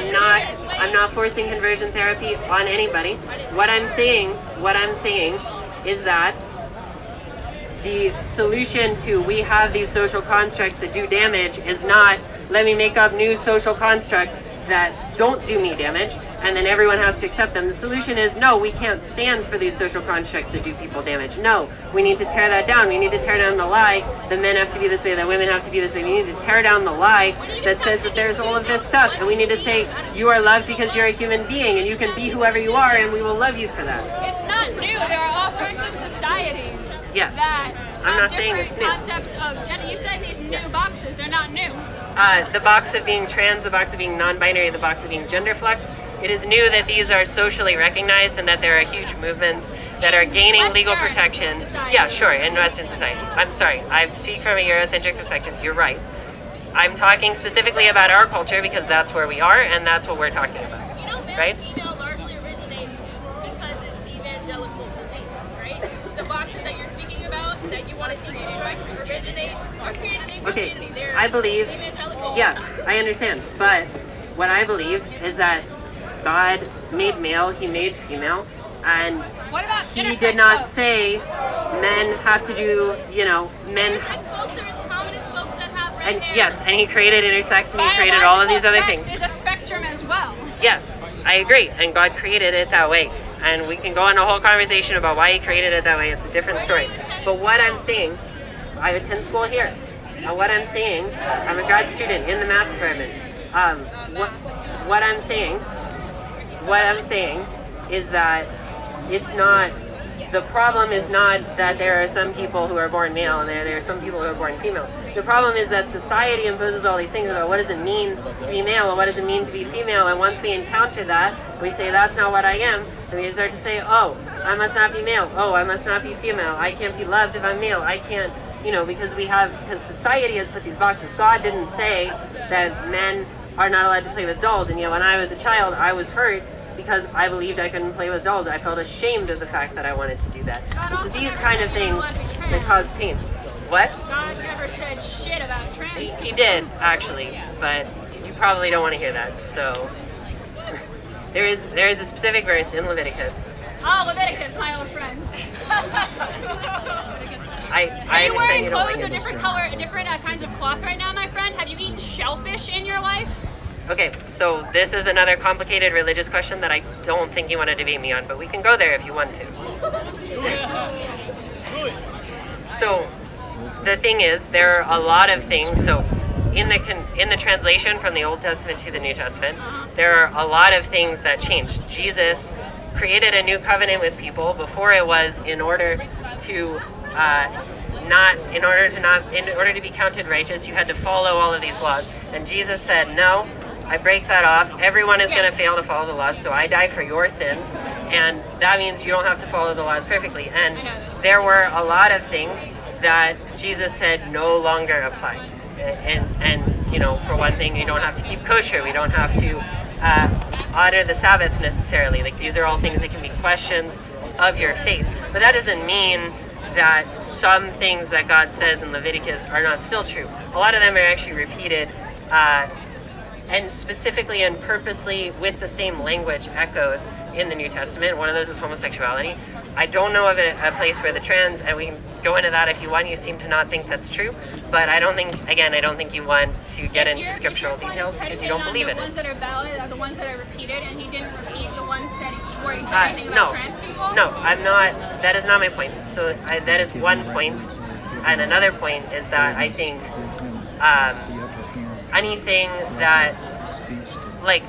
I'm not forcing conversion therapy on anybody. What I'm saying is that the solution to we have these social constructs that do damage is not let me make up new social constructs that don't do me damage and then everyone has to accept them. The solution is no, we can't stand for these social constructs that do people damage. No, we need to tear that down. We need to tear down the lie that men have to be this way, that women have to be this way. We need to tear down the lie that says that there's all of this stuff, and we need to say you are loved because you're a human being and you can be whoever you are and we will love you for that. It's not new. There are all sorts of societies Yes. that I'm not have saying different it's new. concepts of gender. You said these new boxes, they're not new. The box of being trans, the box of being non-binary, the box of being gender flex. It is new that these are socially recognized and that there are huge movements that are gaining legal Western protection. society. Yeah, sure, in Western society. I'm sorry, I speak from a Eurocentric perspective. You're right. I'm talking specifically about our culture because that's where we are and that's what we're talking about. You know, male Right? and female largely originate because of evangelical beliefs, right? The boxes that you're speaking about that you want to deconstruct originate or created in Okay, Christianity. They're I believe, evangelical. yeah, I understand. But what I believe is that God made male, he made female, and What about he intersex did not folks? say men have to do, men Intersex folks are as common as folks that have And yes, and he created intersex, and he created Biological all of these other sex things. is a spectrum as well. Yes, I agree, and God created it that way. And we can go on a whole conversation about why he created it that way. It's a different story. But what I'm saying, I attend school here. What I'm saying, I'm a grad student in the math department. What I'm saying is that it's not, the problem is not that there are some people who are born male and there are some people who are born female. The problem is that society imposes all these things about what does it mean to be male and what does it mean to be female, and once we encounter that, we say that's not what I am, and we start to say, oh, I must not be male, oh, I must not be female, I can't be loved if I'm male, I can't, because society has put these boxes. God didn't say that men are not allowed to play with dolls, and yet when I was a child, I was hurt because I believed I couldn't play with dolls. I felt ashamed of the fact that I wanted to do that. It's these kind of things that cause pain. What? God never said shit about trans. He did, actually, but you probably don't want to hear that. So there is a specific verse in Leviticus. Oh, Leviticus, my old friend. I Are you understand wearing you don't clothes like of different kinds of cloth right now, my friend? Have you eaten shellfish in your life? Okay, so this is another complicated religious question that I don't think you want to debate me on, but we can go there if you want to. So the thing is, there are a lot of things. So in the translation from the Old Testament to the New Testament, there are a lot of things that changed. Jesus created a new covenant with people. Before it was in order to be counted righteous, you had to follow all of these laws. And Jesus said, no, I break that off. Everyone is going to fail to follow the laws, so I die for your sins. And that means you don't have to follow the laws perfectly. And there were a lot of things that Jesus said no longer apply. And for one thing, you don't have to keep kosher. We don't have to honor the Sabbath necessarily. Like, these are all things that can be questions of your faith. But that doesn't mean that some things that God says in Leviticus are not still true. A lot of them are actually repeated and specifically and purposely with the same language echoed in the New Testament. One of those is homosexuality. I don't know of a place where the trans, and we can go into that if you want, you seem to not think that's true, but I don't think you want to get into scriptural details because you don't believe in it. The ones that are valid are the ones that are repeated, and he didn't repeat the ones where he said anything about trans people? No, I'm not, that is not my point. So that is one point, and another point is that I think anything that, like,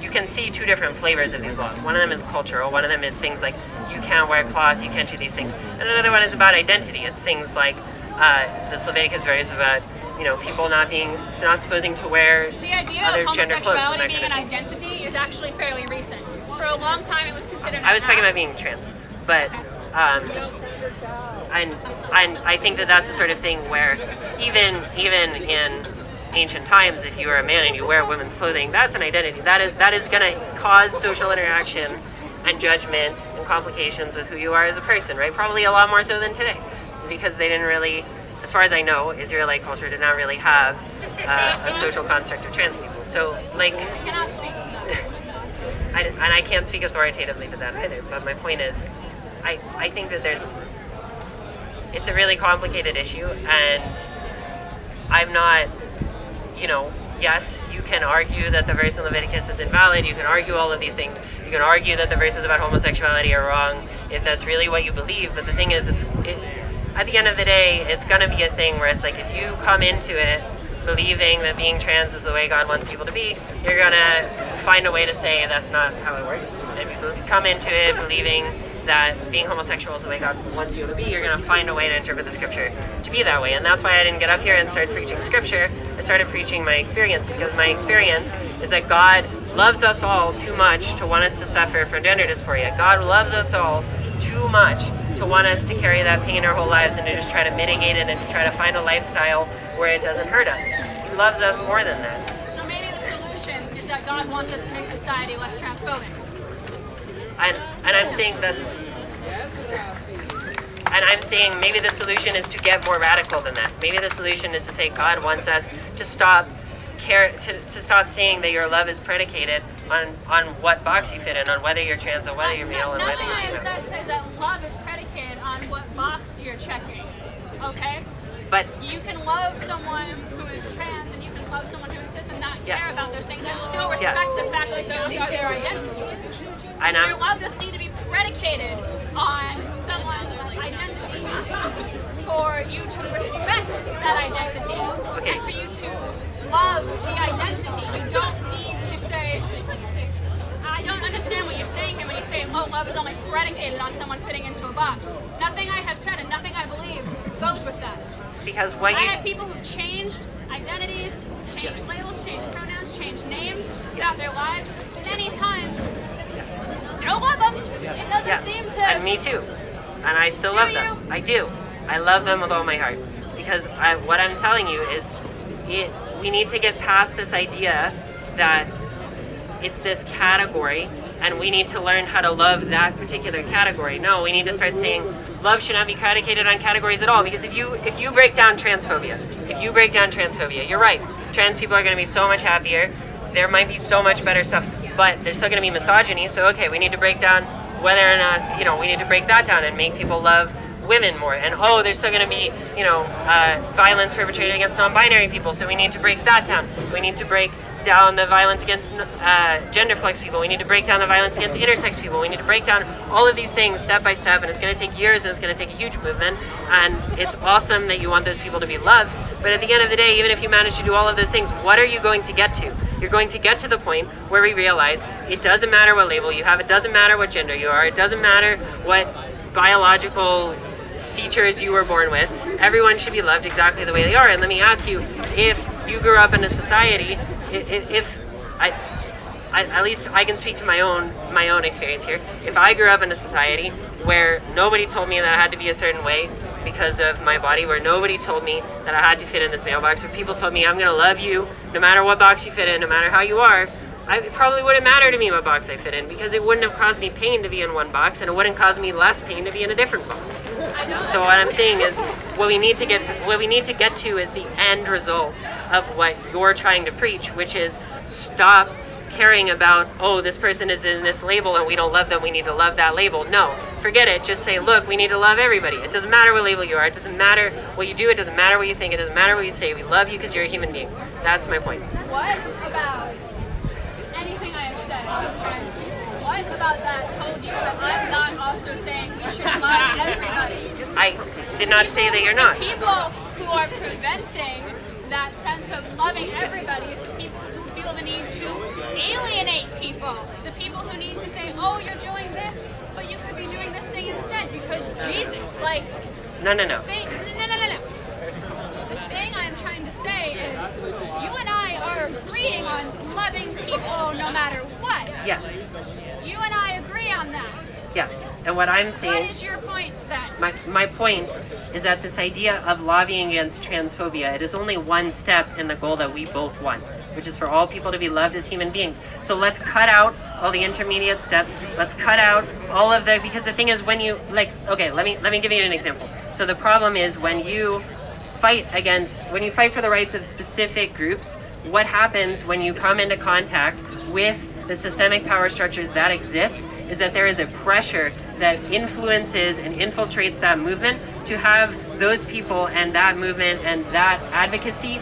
you can see two different flavors of these laws. One of them is cultural, one of them is things like you can't wear cloth, you can't do these things. And another one is about identity. It's things like the Leviticus verse about, people not supposing to wear the idea other of gender clothes. homosexuality being an identity is actually fairly recent. For a long time it was considered I was talking about being trans, but and I think that that's the sort of thing where even in ancient times, if you are a man and you wear women's clothing, that's an identity. That is going to cause social interaction and judgment and complications with who you are as a person, right? Probably a lot more so than today, because they didn't really, as far as I know, Israelite culture did not really have a social construct of trans people. So, like, I cannot speak to that. and I can't speak authoritatively to that either, but my point is, I think that it's a really complicated issue, and I'm not, yes, you can argue that the verse in Leviticus is invalid, you can argue all of these things, you can argue that the verses about homosexuality are wrong if that's really what you believe, but the thing is, at the end of the day, it's going to be a thing where it's like, if you come into it believing that being trans is the way God wants people to be, you're going to find a way to say that's not how it works. And if you come into it believing that being homosexual is the way God wants you to be, you're going to find a way to interpret the scripture to be that way. And that's why I didn't get up here and start preaching scripture. I started preaching my experience, because my experience is that God loves us all too much to want us to suffer from gender dysphoria. God loves us all too much to want us to carry that pain our whole lives and to just try to mitigate it and to try to find a lifestyle where it doesn't hurt us. He loves us more than that. So maybe the solution is that God wants us to make society less transphobic. And I'm saying maybe the solution is to get more radical than that. Maybe the solution is to say God wants us to stop saying that your love is predicated on what box you fit in, on whether you're trans or whether you're male and whether Nothing you're I have said says that love is predicated on what box you're checking. Okay? But you can love someone who is trans and you can love someone who is cis and not care about those things and still respect the fact that those are their identities. Your love doesn't need to be predicated on someone's identity for you to respect that identity. Okay. And for you to love the identity. You don't need to say, I don't understand what you're saying here when you say, oh, love is only predicated on someone fitting into a box. Nothing I have said and nothing I believe goes with that. Because I have people who changed identities, changed labels, changed pronouns, changed names throughout their lives many times. Still love them. It doesn't seem to. And me too. And I still love them. I do. I love them with all my heart. Because what I'm telling you is we need to get past this idea that it's this category and we need to learn how to love that particular category. No, we need to start saying love should not be predicated on categories at all. Because if you break down transphobia, you're right. Trans people are going to be so much happier. There might be so much better stuff, but there's still going to be misogyny. So okay, we need to break down whether or not, we need to break that down and make people love women more. And there's still going to be, violence perpetrated against non-binary people. So we need to break that down. We need to break down the violence against gender flex people. We need to break down the violence against intersex people. We need to break down all of these things step by step, and it's going to take years and it's going to take a huge movement, and it's awesome that you want those people to be loved, but at the end of the day, even if you manage to do all of those things, what are you going to get to? You're going to get to the point where we realize it doesn't matter what label you have, it doesn't matter what gender you are, it doesn't matter what biological features you were born with, everyone should be loved exactly the way they are. And let me ask you, if you grew up in a society, at least I can speak to my own experience here. If I grew up in a society where nobody told me that I had to be a certain way because of my body, where nobody told me that I had to fit in this mailbox, where people told me I'm going to love you no matter what box you fit in, no matter how you are, it probably wouldn't matter to me what box I fit in, because it wouldn't have caused me pain to be in one box and it wouldn't cause me less pain to be in a different box. So what I'm saying is what we need to get to is the end result of what you're trying to preach, which is stop caring about, this person is in this label and we don't love them, we need to love that label. No, forget it. Just say, look, we need to love everybody. It doesn't matter what label you are. It doesn't matter what you do. It doesn't matter what you think. It doesn't matter what you say. We love you because you're a human being. That's my point. What about anything I have said about trans people? What about that told you that I'm not also saying we should love everybody? I did not say that you're not. The people who are preventing that sense of loving everybody is the people who feel the need to alienate people. The people who need to say, oh, you're doing this, but you could be doing this thing instead because Jesus, No. No. The thing I'm trying to say is you and I are agreeing on loving people no matter what. Yes. You and I agree on that. Yes. And what I'm saying... What is your point then? My point is that this idea of lobbying against transphobia, it is only one step in the goal that we both want, which is for all people to be loved as human beings. So let's cut out all the intermediate steps. Let's cut out all of the... Because the thing is, when you... okay, let me give you an example. So the problem is when you fight for the rights of specific groups, what happens when you come into contact with the systemic power structures that exist is that there is a pressure that influences and infiltrates that movement to have those people and that movement and that advocacy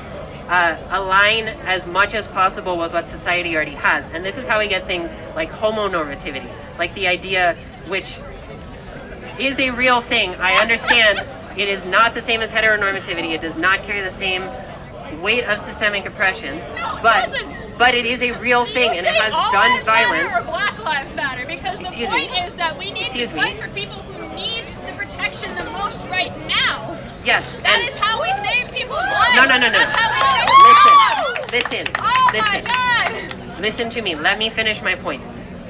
align as much as possible with what society already has. And this is how we get things like homonormativity, like the idea, which is a real thing. I understand it is not the same as heteronormativity. It does not carry the same weight of systemic oppression, but it is a real thing, and it has done violence. Or Black Lives Matter, because the point is that we need to fight for people who need the protection the most right now. Yes. That is how we save people's lives. No. That's how we Listen. my God. Listen to me. Let me finish my point.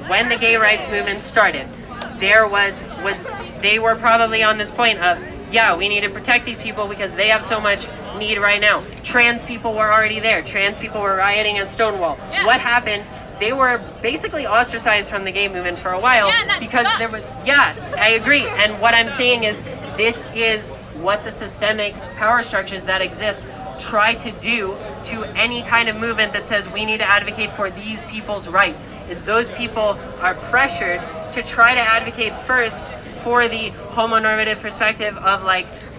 When the gay rights movement started, they were probably on this point of, yeah, we need to protect these people because they have so much need right now. Trans people were already there. Trans people were rioting at Stonewall. Yeah. What happened? They were basically ostracized from the gay movement for a while because sucked. there was... Yeah, I agree. And what I'm saying is this is what the systemic power structures that exist try to do to any kind of movement that says we need to advocate for these people's rights, is those people are pressured to try to advocate first for the homonormative perspective of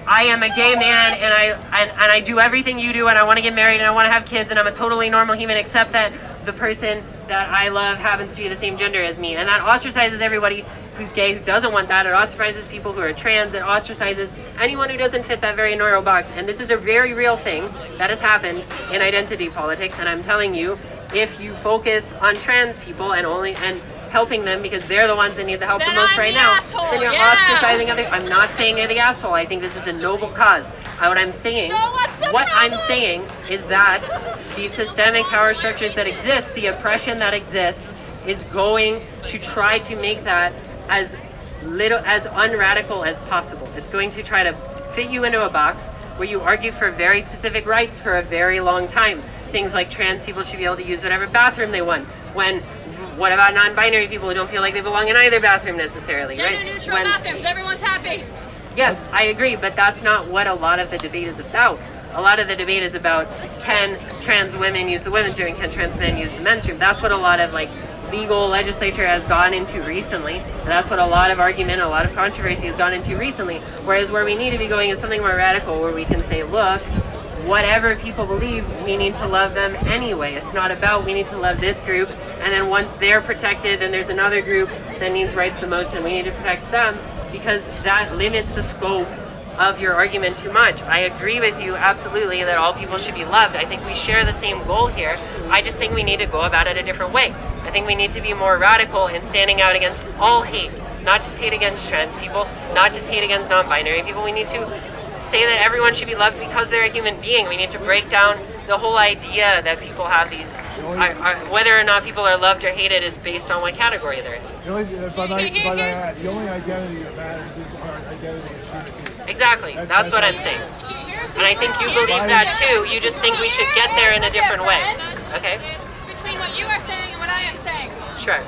I am a gay man and I do everything you do and I want to get married and I want to have kids and I'm a totally normal human, except that the person that I love happens to be the same gender as me. And that ostracizes everybody who's gay, who doesn't want that. It ostracizes people who are trans. It ostracizes anyone who doesn't fit that very narrow box. And this is a very real thing that has happened in identity politics. And I'm telling you, if you focus on trans people and helping them because they're the ones that need the help the most right now, then you're ostracizing other. I'm not saying they're the asshole. I think this is a noble cause. What I'm saying is that the systemic power structures that exist, the oppression that exists, is going to try to make that as unradical as possible. It's going to try to fit you into a box where you argue for very specific rights for a very long time. Things like trans people should be able to use whatever bathroom they want. What about non-binary people who don't feel like they belong in either bathroom necessarily, right? Gender-neutral bathrooms, everyone's happy. Yes, I agree, but that's not what a lot of the debate is about. A lot of the debate is about, can trans women use the women's room, can trans men use the men's room? That's what a lot of legal legislature has gone into recently, and that's what a lot of argument, a lot of controversy has gone into recently. Whereas where we need to be going is something more radical, where we can say, look, whatever people believe, we need to love them anyway. It's not about we need to love this group, and then once they're protected, then there's another group that needs rights the most, and we need to protect them, because that limits the scope of your argument too much. I agree with you absolutely that all people should be loved. I think we share the same goal here. I just think we need to go about it a different way. I think we need to be more radical in standing out against all hate, not just hate against trans people, not just hate against non-binary people. We need to say that everyone should be loved because they're a human being. We need to break down the whole idea that people have these, whether or not people are loved or hated is based on what category they're in. The only identity that matters is our identity as human beings. Exactly, that's what I'm saying. And I think you believe that too, you just think we should get there in a different way. Okay? Between what you are saying and what I am saying. Sure.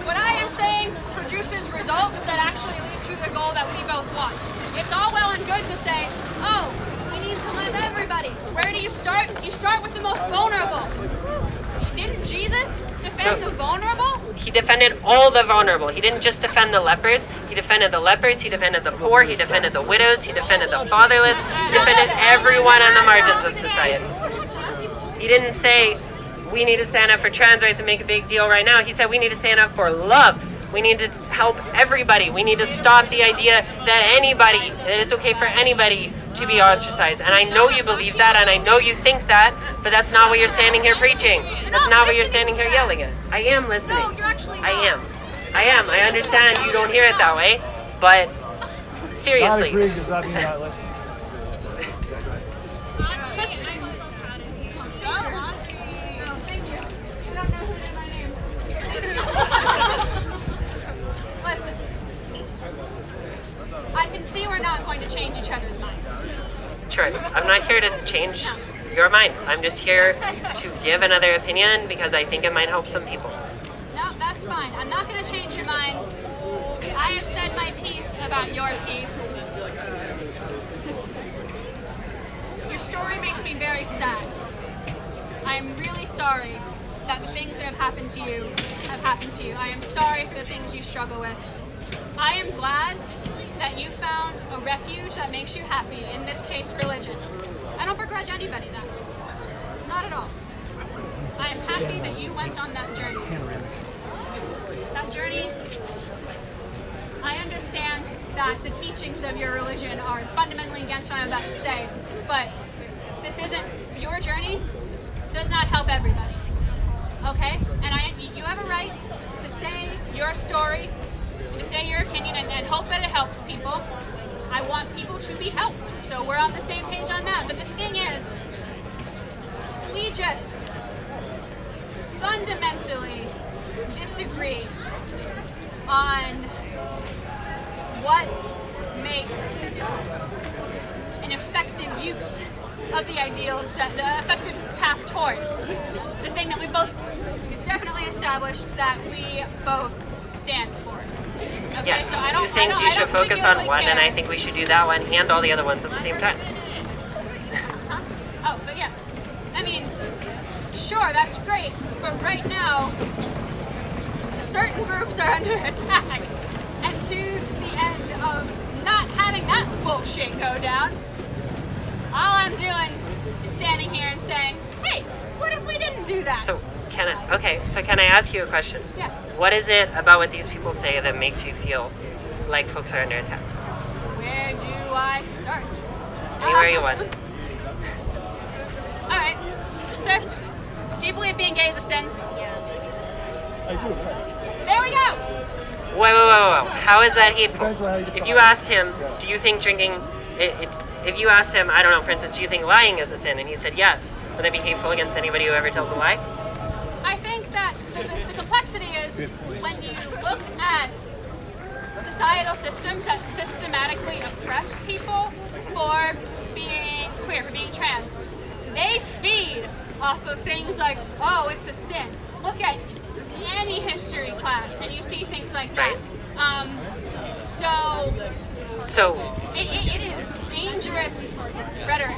What I am saying produces results that actually lead to the goal that we both want. It's all well and good to say, oh, we need to love everybody. Where do you start? You start with the most vulnerable. Didn't Jesus defend the vulnerable? He defended all the vulnerable. He didn't just defend the lepers. He defended the lepers. He defended the poor. He defended the widows. He defended the fatherless. He defended everyone on the margins of society. He didn't say, we need to stand up for trans rights and make a big deal right now. He said we need to stand up for love. We need to help everybody. We need to stop the idea that it's okay for anybody to be ostracized. And I know you believe that, and I know you think that, but that's not what you're standing here preaching. That's not what you're standing here yelling at. I am listening. No, you're actually not. I am. I understand you don't hear it that way, but seriously. Not agreeing does not mean not listening. Listen, I can see we're not going to change each other's minds. Sure, I'm not here to change your mind. I'm just here to give another opinion because I think it might help some people. No, that's fine. I'm not going to change your mind. I have said my piece about your piece. Your story makes me very sad. I'm really sorry that the things that have happened to you have happened to you. I am sorry for the things you struggle with. I am glad that you found a refuge that makes you happy, in this case, religion. I don't begrudge anybody that. Not at all. I am happy that you went on that journey. That journey, I understand that the teachings of your religion are fundamentally against what I'm about to say, but this isn't, your journey does not help everybody. Okay? And you have a right to say your story, to say your opinion, and hope that it helps people. I want people to be helped, so we're on the same page on that. But the thing is, we just fundamentally disagree on what makes an effective use of the ideals, the effective path towards the thing that we both definitely established that we both stand for. Okay, Yes, so I don't, you think you should focus on one, care. and I think we should do that one and all the other ones at the same time. Oh, but yeah, I mean, sure, that's great, but right now, certain groups are under attack, and to the end of not having that bullshit go down. All I'm doing is standing here and saying, hey, what if we didn't do that? So can I ask you a question? Yes. What is it about what these people say that makes you feel like folks are under attack? Where do I start? Anywhere you want. Alright. So, do you believe being gay is a sin? I do, right. There we go! Whoa. How is that hateful? Depends on how you If define you it. asked him, do you think drinking, if you asked him, I don't know, for instance, do you think lying is a sin? And he said yes. Would that be hateful against anybody who ever tells a lie? I think that the complexity is when you look at societal systems that systematically oppress people for being queer, for being trans, they feed off of things like, oh, it's a sin. Look at any history class and you see things like that. So It is dangerous rhetoric.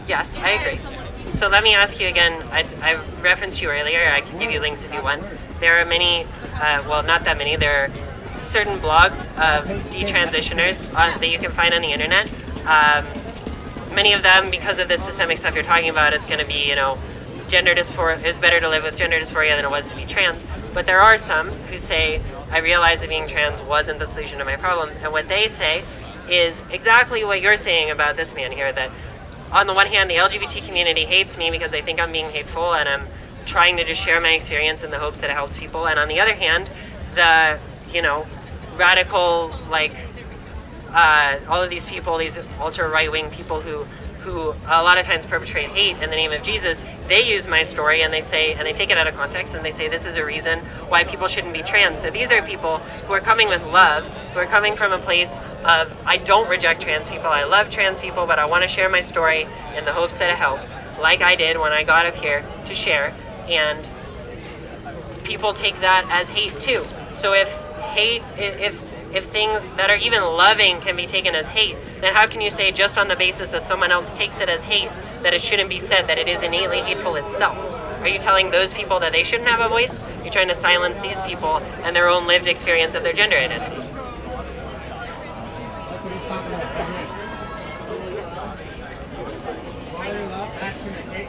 yes, I agree. So let me ask you again. I referenced you earlier. I can give you links if you want. There are many, well, not that many. There are certain blogs of detransitioners that you can find on the internet. Many of them, because of this systemic stuff you're talking about, it's going to be, gender dysphoria. It's better to live with gender dysphoria than it was to be trans. But there are some who say, I realized that being trans wasn't the solution to my problems. And what they say is exactly what you're saying about this man here, that on the one hand, the LGBT community hates me because they think I'm being hateful and I'm trying to just share my experience in the hopes that it helps people. And on the other hand, the, radical, all of these people, these ultra right-wing people who a lot of times perpetrate hate in the name of Jesus, they use my story and they take it out of context and they say this is a reason why people shouldn't be trans. So these are people who are coming with love, who are coming from a place of, I don't reject trans people, I love trans people, but I want to share my story in the hopes that it helps, like I did when I got up here to share. And people take that as hate too. So if things that are even loving can be taken as hate, then how can you say just on the basis that someone else takes it as hate that it shouldn't be said, that it is innately hateful itself? Are you telling those people that they shouldn't have a voice? You're trying to silence these people and their own lived experience of their gender identity.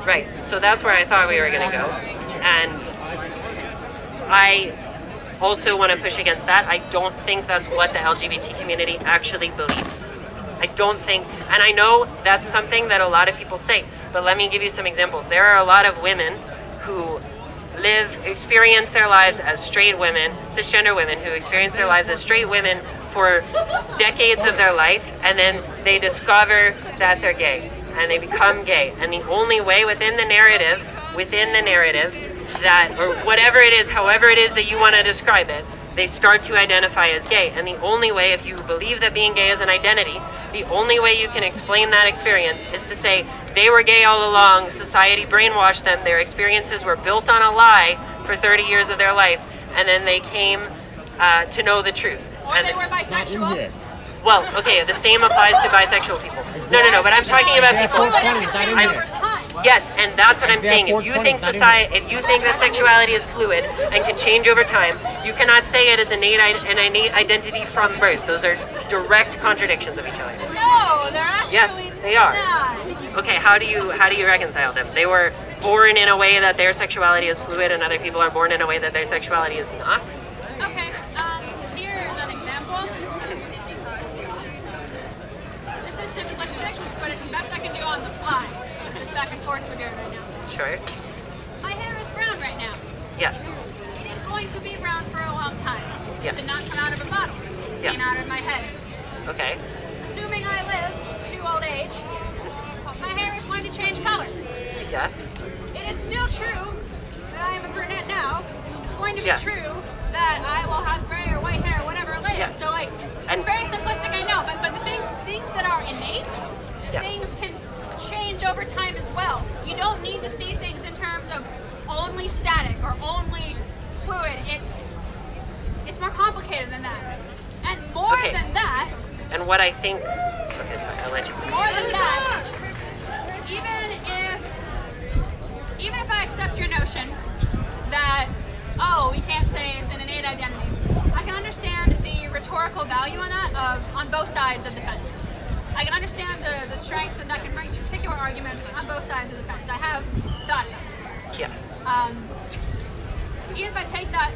Right, so that's where I thought we were going to go. And I also want to push against that. I don't think that's what the LGBT community actually believes. I don't think, and I know that's something that a lot of people say, but let me give you some examples. There are a lot of women who experience their lives as straight women, cisgender women who experience their lives as straight women for decades of their life, and then they discover that they're gay, and they become gay. And the only way within the narrative, that, or whatever it is, however it is that you want to describe it, they start to identify as gay. And the only way, if you believe that being gay is an identity, the only way you can explain that experience is to say they were gay all along, society brainwashed them, their experiences were built on a lie for 30 years of their life, and then they came to know the truth. Or and they were bisexual. Well, okay, the same applies to bisexual people. No, but I'm talking about people. Over time. Yes, and that's what I'm saying. If you think that sexuality is fluid and can change over time, you cannot say it is an innate identity from birth. Those are direct contradictions of each other. No, they're actually Yes, they are. not. Okay, how do you reconcile them? They were born in a way that their sexuality is fluid, and other people are born in a way that their sexuality is not. Okay, here's an example. This is simplistic, but it's the best I can do on the fly. This back and forth we're doing right now. Sure. My hair is brown right now. Yes. It is going to be brown for a long time. Yes. To not come out of a bottle. It's Yes. came out of my head. Okay. Assuming I live to old age, my hair is going to change color. Yes. It is still true that I am a brunette now. It's going to be Yes. true that I will have gray or white hair or whatever later. Yes. So it's very simplistic, I know, but the things that are innate, Yes. things can change over time as well. You don't need to see things in terms of only static or only fluid. It's more complicated than that. And more Okay. than that, And what I think... Okay, sorry, I'll let you... more than that, even if I accept your notion that, oh, we can't say it's an innate identity, I can understand the rhetorical value on that, on both sides of the fence. I can understand the strength that that can bring to particular arguments on both sides of the fence. I have thought about this. Yes. Even if I take that,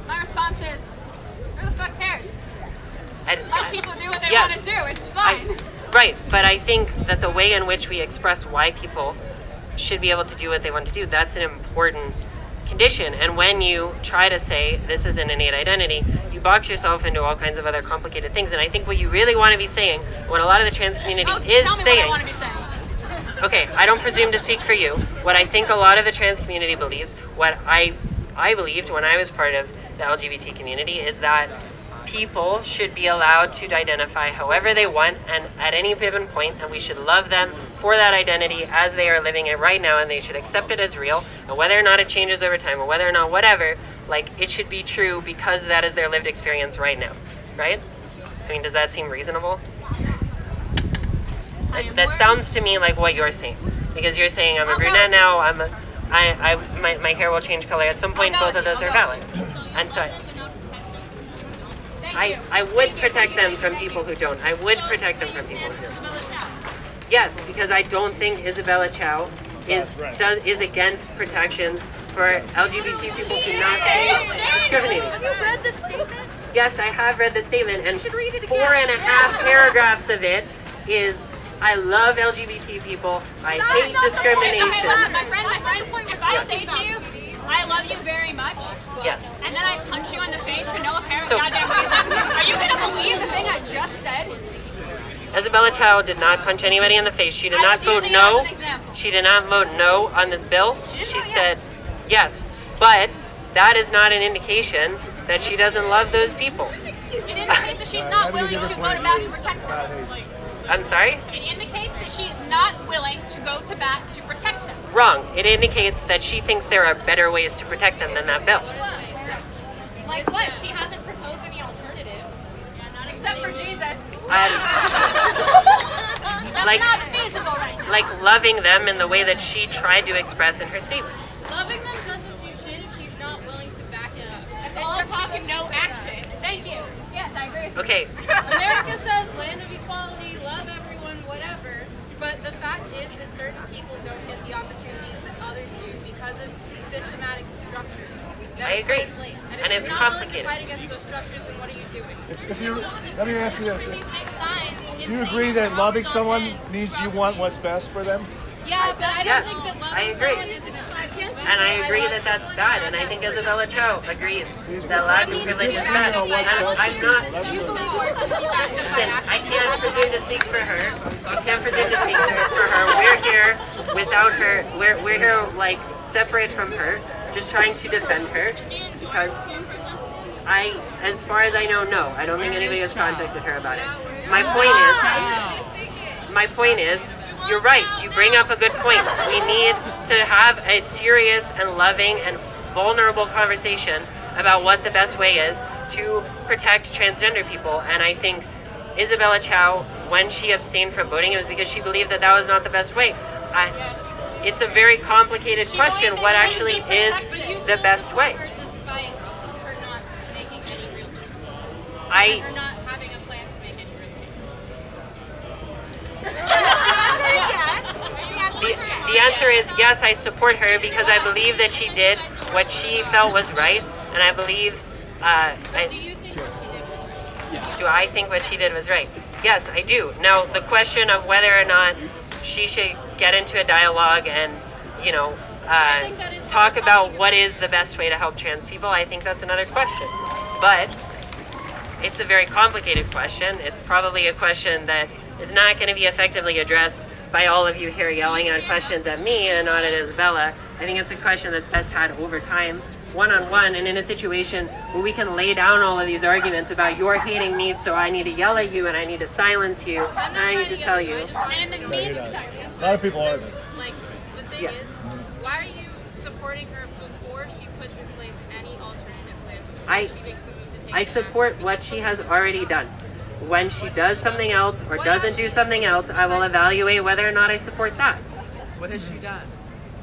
my response is, who the fuck cares? Let people do what they want to do. It's fine. Right, but I think that the way in which we express why people should be able to do what they want to do, that's an important condition. And when you try to say this is an innate identity, you box yourself into all kinds of other complicated things. And I think what you really want to be saying, what a lot of the trans community is tell me saying. What I want to be saying. Okay, I don't presume to speak for you. What I think a lot of the trans community believes, what I believed when I was part of the LGBT community, is that people should be allowed to identify however they want and at any given point, and we should love them for that identity as they are living it right now, and they should accept it as real, and whether or not it changes over time or whether or not whatever, like, it should be true because that is their lived experience right now, right? I mean, does that seem reasonable? That sounds to me like what you're saying, because you're saying I'm a brunette now, my hair will change color at some point. Both of those are valid, and so I would protect them from people who don't. I would protect them from people who don't. Yes, because I don't think Isabella Chow is against protections for LGBT people to not be discriminated. Have you read the statement? Yes, I have read the statement, and should read it again. 4.5 paragraphs of it is, I love LGBT people, I hate discrimination. My friend, if I say to you, I love you very much, Yes. and then I punch you in the face for no apparent goddamn reason, are you going to believe the thing I just said? Isabella Chow did not punch anybody in the face. She did not vote no. She did not vote no on this bill. She said yes. But that is not an indication that she doesn't love those people. It indicates that she's not willing to go to bat to protect them. I'm sorry? It indicates that she is not willing to go to bat to protect them. Wrong. It indicates that she thinks there are better ways to protect them than that bill. Like what? She hasn't proposed any alternatives. Except for Jesus. That's not feasible right now. Like loving them in the way that she tried to express in her statement. Loving them doesn't do shit if she's not willing to back it up. It's all talk and no action. Thank you. Yes, I agree with you. Okay. America says land of equality, love everyone, whatever. But the fact is that certain people don't get the opportunities that others do because of systematic structures that I are agree. put in place. And And if it's you're not complicated. willing to fight against those structures, then what are you doing? If you, let me ask you this. Do you agree that loving someone means you want what's best for them? Yeah, but I don't Yes, think that I loving agree. someone is an exception. And I agree that that's bad, and I think Isabella Chow agrees that lack of privilege is bad. And I'm not. Do you believe we're backed up by Listen, I action? can't presume to speak for her. I can't presume to speak for her. We're here without her. We're here like separate from her, just trying to defend her because as far as I know, no. I don't think anybody has contacted her about it. My point is, you're right. You bring up a good point. We need to have a serious and loving and vulnerable conversation about what the best way is to protect transgender people. And I think Isabella Chow, when she abstained from voting, it was because she believed that that was not the best way. It's a very complicated question. What actually is the best way? Despite her not making any real change. I Her not having a plan to make any real change. The answer is yes, I support her because I believe that she did what she felt was right, and I believe. Do you think what she did was right? Do I think what she did was right? Yes, I do. Now, the question of whether or not she should get into a dialogue and, talk about what is the best way to help trans people, I think that's another question. But it's a very complicated question. It's probably a question that is not going to be effectively addressed by all of you here yelling at questions at me and not at Isabella. I think it's a question that's best had over time, one-on-one, and in a situation where we can lay down all of these arguments about you're hating me, so I need to yell at you and I need to silence you and I need to tell you. And in the meantime, A lot of people are. Like, the thing Yeah. is, why are you supporting her before she puts in place any alternative plan? Before she makes the move to take I an support action? what she has already done. When she does something else or doesn't do something else, I will evaluate whether or not I support that. What has she done?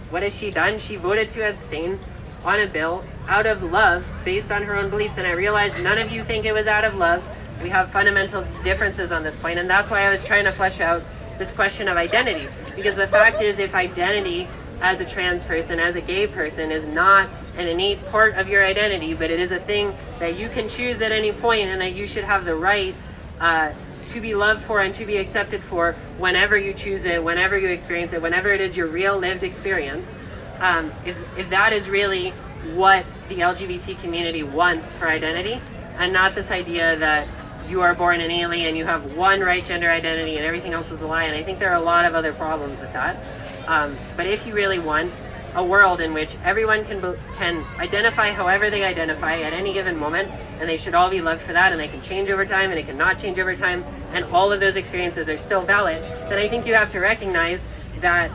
What has she done? She voted to abstain on a bill out of love based on her own beliefs. And I realized none of you think it was out of love. We have fundamental differences on this point, and that's why I was trying to flesh out this question of identity. Because the fact is, if identity as a trans person, as a gay person, is not an innate part of your identity, but it is a thing that you can choose at any point and that you should have the right to be loved for and to be accepted for whenever you choose it, whenever you experience it, whenever it is your real lived experience. If that is really what the LGBT community wants for identity, and not this idea that you are born innately and you have one right gender identity and everything else is a lie. And I think there are a lot of other problems with that. But if you really want a world in which everyone can identify however they identify at any given moment, and they should all be loved for that, and they can change over time and they can not change over time, and all of those experiences are still valid, then I think you have to recognize that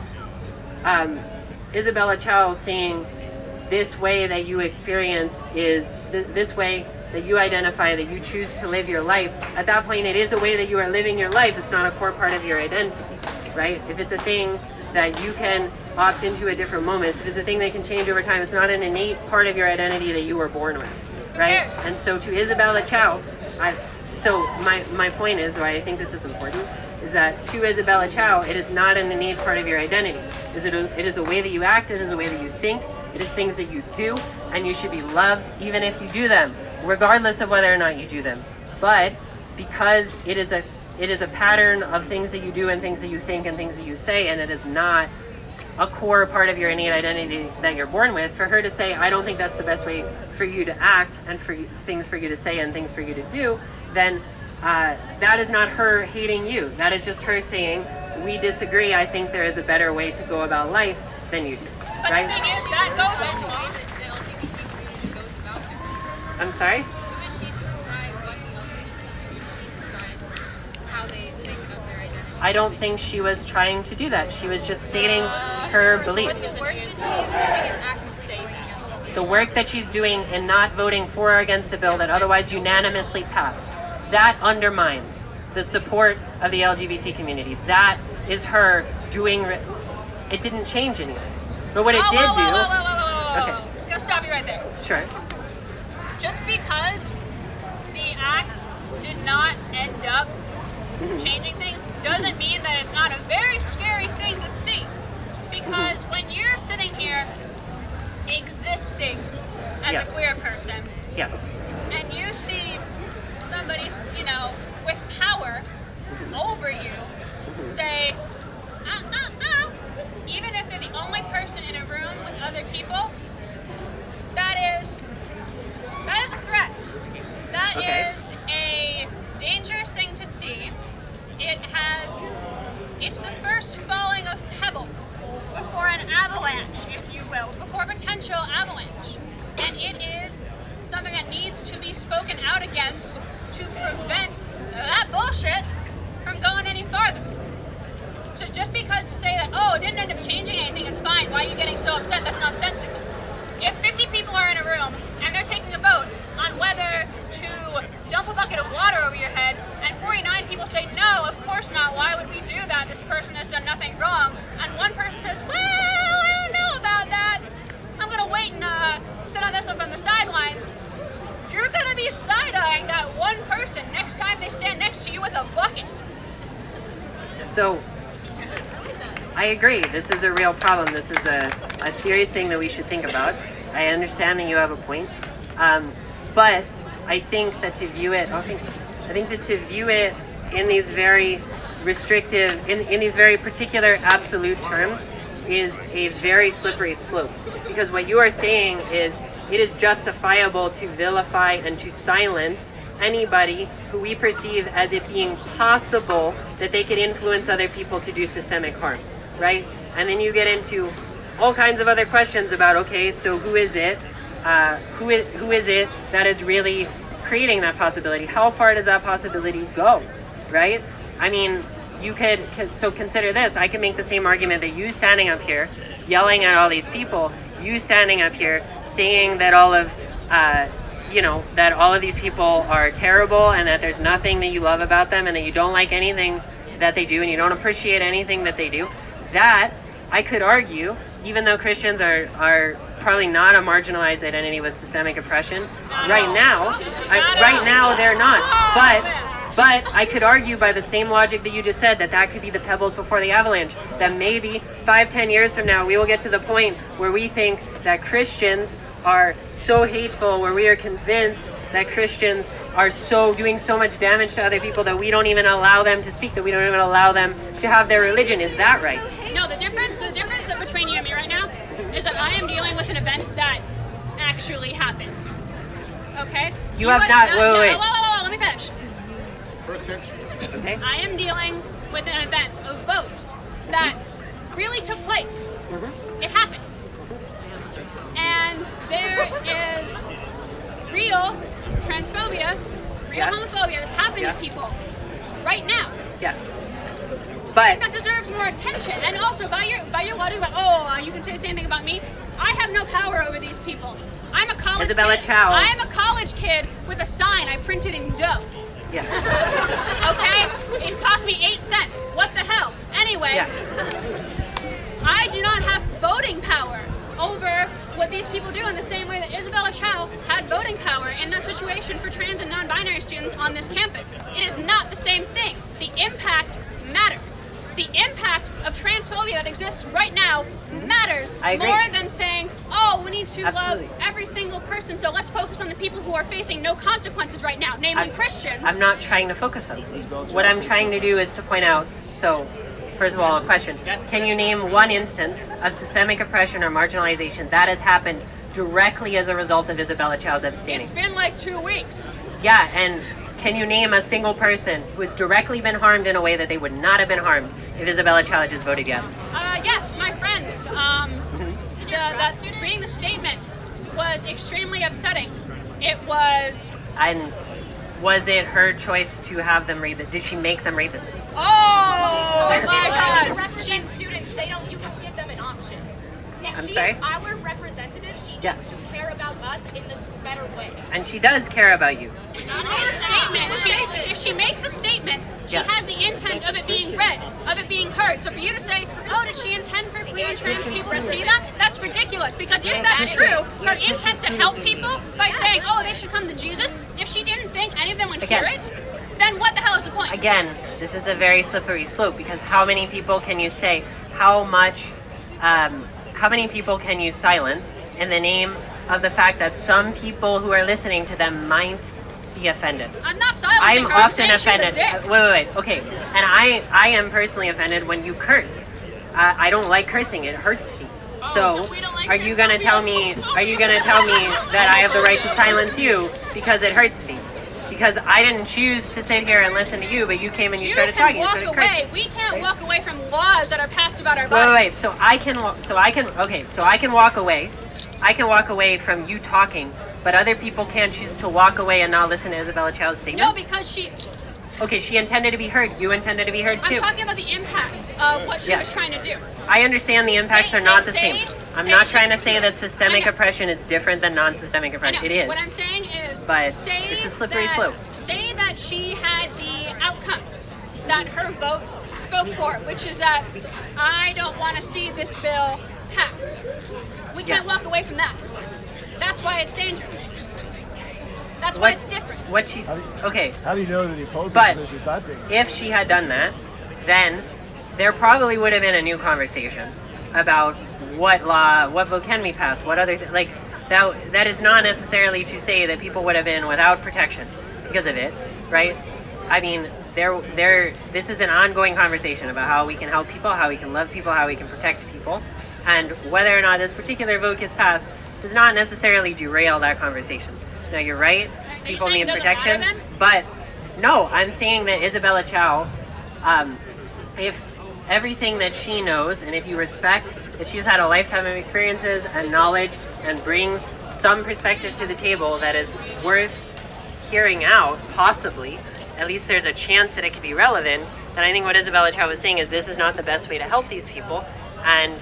Isabella Chow saying this way that you experience is this way that you identify, that you choose to live your life, at that point it is a way that you are living your life. It's not a core part of your identity, right? If it's a thing that you can opt into at different moments, if it's a thing that can change over time, it's not an innate part of your identity that you were born with, right? And so to Isabella Chow, my point is, why I think this is important, is that to Isabella Chow, it is not an innate part of your identity. It is a way that you act, it is a way that you think, it is things that you do, and you should be loved even if you do them, regardless of whether or not you do them. But because it is a pattern of things that you do and things that you think and things that you say, and it is not a core part of your innate identity that you're born with, for her to say, I don't think that's the best way for you to act and for things for you to say and things for you to do, then that is not her hating you. That is just her saying, we disagree, I think there is a better way to go about life than you do. But right? the thing is, that goes on. I'm sorry? Who is she to decide what the LGBT community decides how they think of their identity? I don't think she was trying to do that. She was just stating her But beliefs. the work that she is doing is actively The work that she's doing in not voting for or against a bill that otherwise unanimously passed, that undermines the support of the LGBT community. That is her doing. It didn't change anything. But what it did do. Okay. I'm gonna stop you right there. Sure. Just because the act did not end up changing things doesn't mean that it's not a very scary thing to see. Because when you're sitting here existing as a Yes. queer person, Yes. and you see somebody, with power over you say, even if they're the only person in a room with other people, that is a threat. That is a dangerous thing to see. It's the first falling of pebbles before an avalanche, if you will, before a potential avalanche. And it is something that needs to be spoken out against to prevent that bullshit from going any farther. So just because to say that, it didn't end up changing anything, it's fine, why are you getting so upset? That's nonsensical. If 50 people are in a room and they're taking a vote on whether to dump a bucket of water over your head, and 49 people say, no, of course not, why would we do that? This person has done nothing wrong. And one person says, well, I don't know about that. I'm going to wait and sit on this one from the sidelines. You're going to be side-eyeing that one person next time they stand next to you with a bucket. So, I agree. This is a real problem. This is a serious thing that we should think about. I understand that you have a point. But I think that to view it, in these very restrictive, in these very particular absolute terms, is a very slippery slope. Because what you are saying is, it is justifiable to vilify and to silence anybody who we perceive as it being possible that they could influence other people to do systemic harm, right? And then you get into all kinds of other questions about, okay, so who is it? Who is it that is really creating that possibility? How far does that possibility go, right? I mean, you could, so consider this. I can make the same argument that you standing up here, yelling at all these people, you standing up here saying that all of these people are terrible and that there's nothing that you love about them and that you don't like anything that they do and you don't appreciate anything that they do. That, I could argue, even though Christians are probably not a marginalized identity with systemic oppression. Right now, they're not. But I could argue by the same logic that you just said that could be the pebbles before the avalanche. That maybe 5-10 years from now, we will get to the point where we think that Christians are so hateful, where we are convinced that Christians are doing so much damage to other people that we don't even allow them to speak, that we don't even allow them to have their religion. Is that right? No, the difference between you and me right now is that I am dealing with an event that actually happened. Okay? You have not. Wait. Whoa, let me finish. First century. Okay. I am dealing with an event, a vote, that really took place. It happened. And there is real transphobia, real homophobia that's happening to people right now. Yes. But that deserves more attention. And also, by your logic about, you can say the same thing about me. I have no power over these people. I'm a college Isabella kid. Chow. I am a college kid with a sign I printed in dough. Yeah. Okay? It cost me 8 cents. What the hell? Anyway, I do not have voting power over what these people do in the same way that Isabella Chow had voting power in that situation for trans and non-binary students on this campus. It is not the same thing. The impact matters. The impact of transphobia that exists right now matters more than saying, we need to love every single person, so let's focus on the people who are facing no consequences right now, namely Christians. I'm not trying to focus on them. What I'm trying to do is to point out, first of all, a question. Can you name one instance of systemic oppression or marginalization that has happened directly as a result of Isabella Chow's abstaining? It's been like 2 weeks. Yeah, and can you name a single person who has directly been harmed in a way that they would not have been harmed if Isabella Chow had just voted yes? Yes, my friends. Reading the statement was extremely upsetting. It was... And was it her choice to have them read it? Did she make them read this? Oh my God! To represent students, you don't give them an option. If I'm she's sorry? our representative, she needs to care about us in a better way. And she does care about you. If she makes a statement, she has the intent of it being read, of it being heard. So for you to say, does she intend for queer and trans people to see that? That's ridiculous. Because if that's true, her intent to help people by saying, they should come to Jesus, if she didn't think any of them would hear it, then what the hell is the point? Again, this is a very slippery slope, because how many people can you say, how many people can you silence in the name of the fact that some people who are listening to them might be offended? I'm not silencing I'm her. often I'm saying offended. She's a dick. Wait. Okay. And I am personally offended when you curse. I don't like cursing. It hurts me. So, are you gonna tell me that I have the right to silence you because it hurts me? Because I didn't choose to sit here and listen to you, but you came and you started talking. You can walk away. We can't walk away from laws that are passed about our bodies. Wait. So I can walk away. I can walk away from you talking, but other people can't choose to walk away and not listen to Isabella Chow's statement. No, because she intended to be heard. You intended to be heard too. I'm talking about the impact of what she was trying to do. I understand the impacts are not the same. I'm not trying to say that systemic oppression is different than non-systemic oppression. It is. What I'm saying is, but it's a slippery slope. Say that she had the outcome that her vote spoke for, which is that I don't want to see this bill pass. We can't walk away from that. That's why it's dangerous. That's why it's different. How do you know that the opposing position is not dangerous? If she had done that, then there probably would have been a new conversation about what vote can be passed, what other that is not necessarily to say that people would have been without protection because of it, right? I mean, this is an ongoing conversation about how we can help people, how we can love people, how we can protect people, and whether or not this particular vote gets passed does not necessarily derail that conversation. Now, you're right, people need protections, but no, I'm saying that Isabella Chow, if everything that she knows, and if you respect that she's had a lifetime of experiences and knowledge and brings some perspective to the table that is worth hearing out, possibly, at least there's a chance that it could be relevant, then I think what Isabella Chow was saying is this is not the best way to help these people, and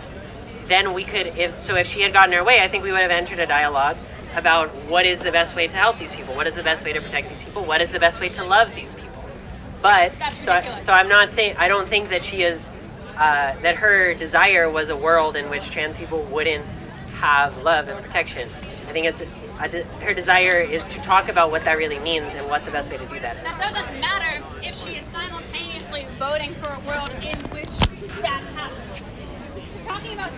then we could, if she had gotten her way, I think we would have entered a dialogue about what is the best way to help these people, what is the best way to protect these people, what is the best way to love these people. But so I'm not saying, I don't think that she is that her desire was a world in which trans people wouldn't have love and protection. I think her desire is to talk about what that really means and what the best way to do that is. That doesn't matter if she is simultaneously voting for a world in which that happens. Talking about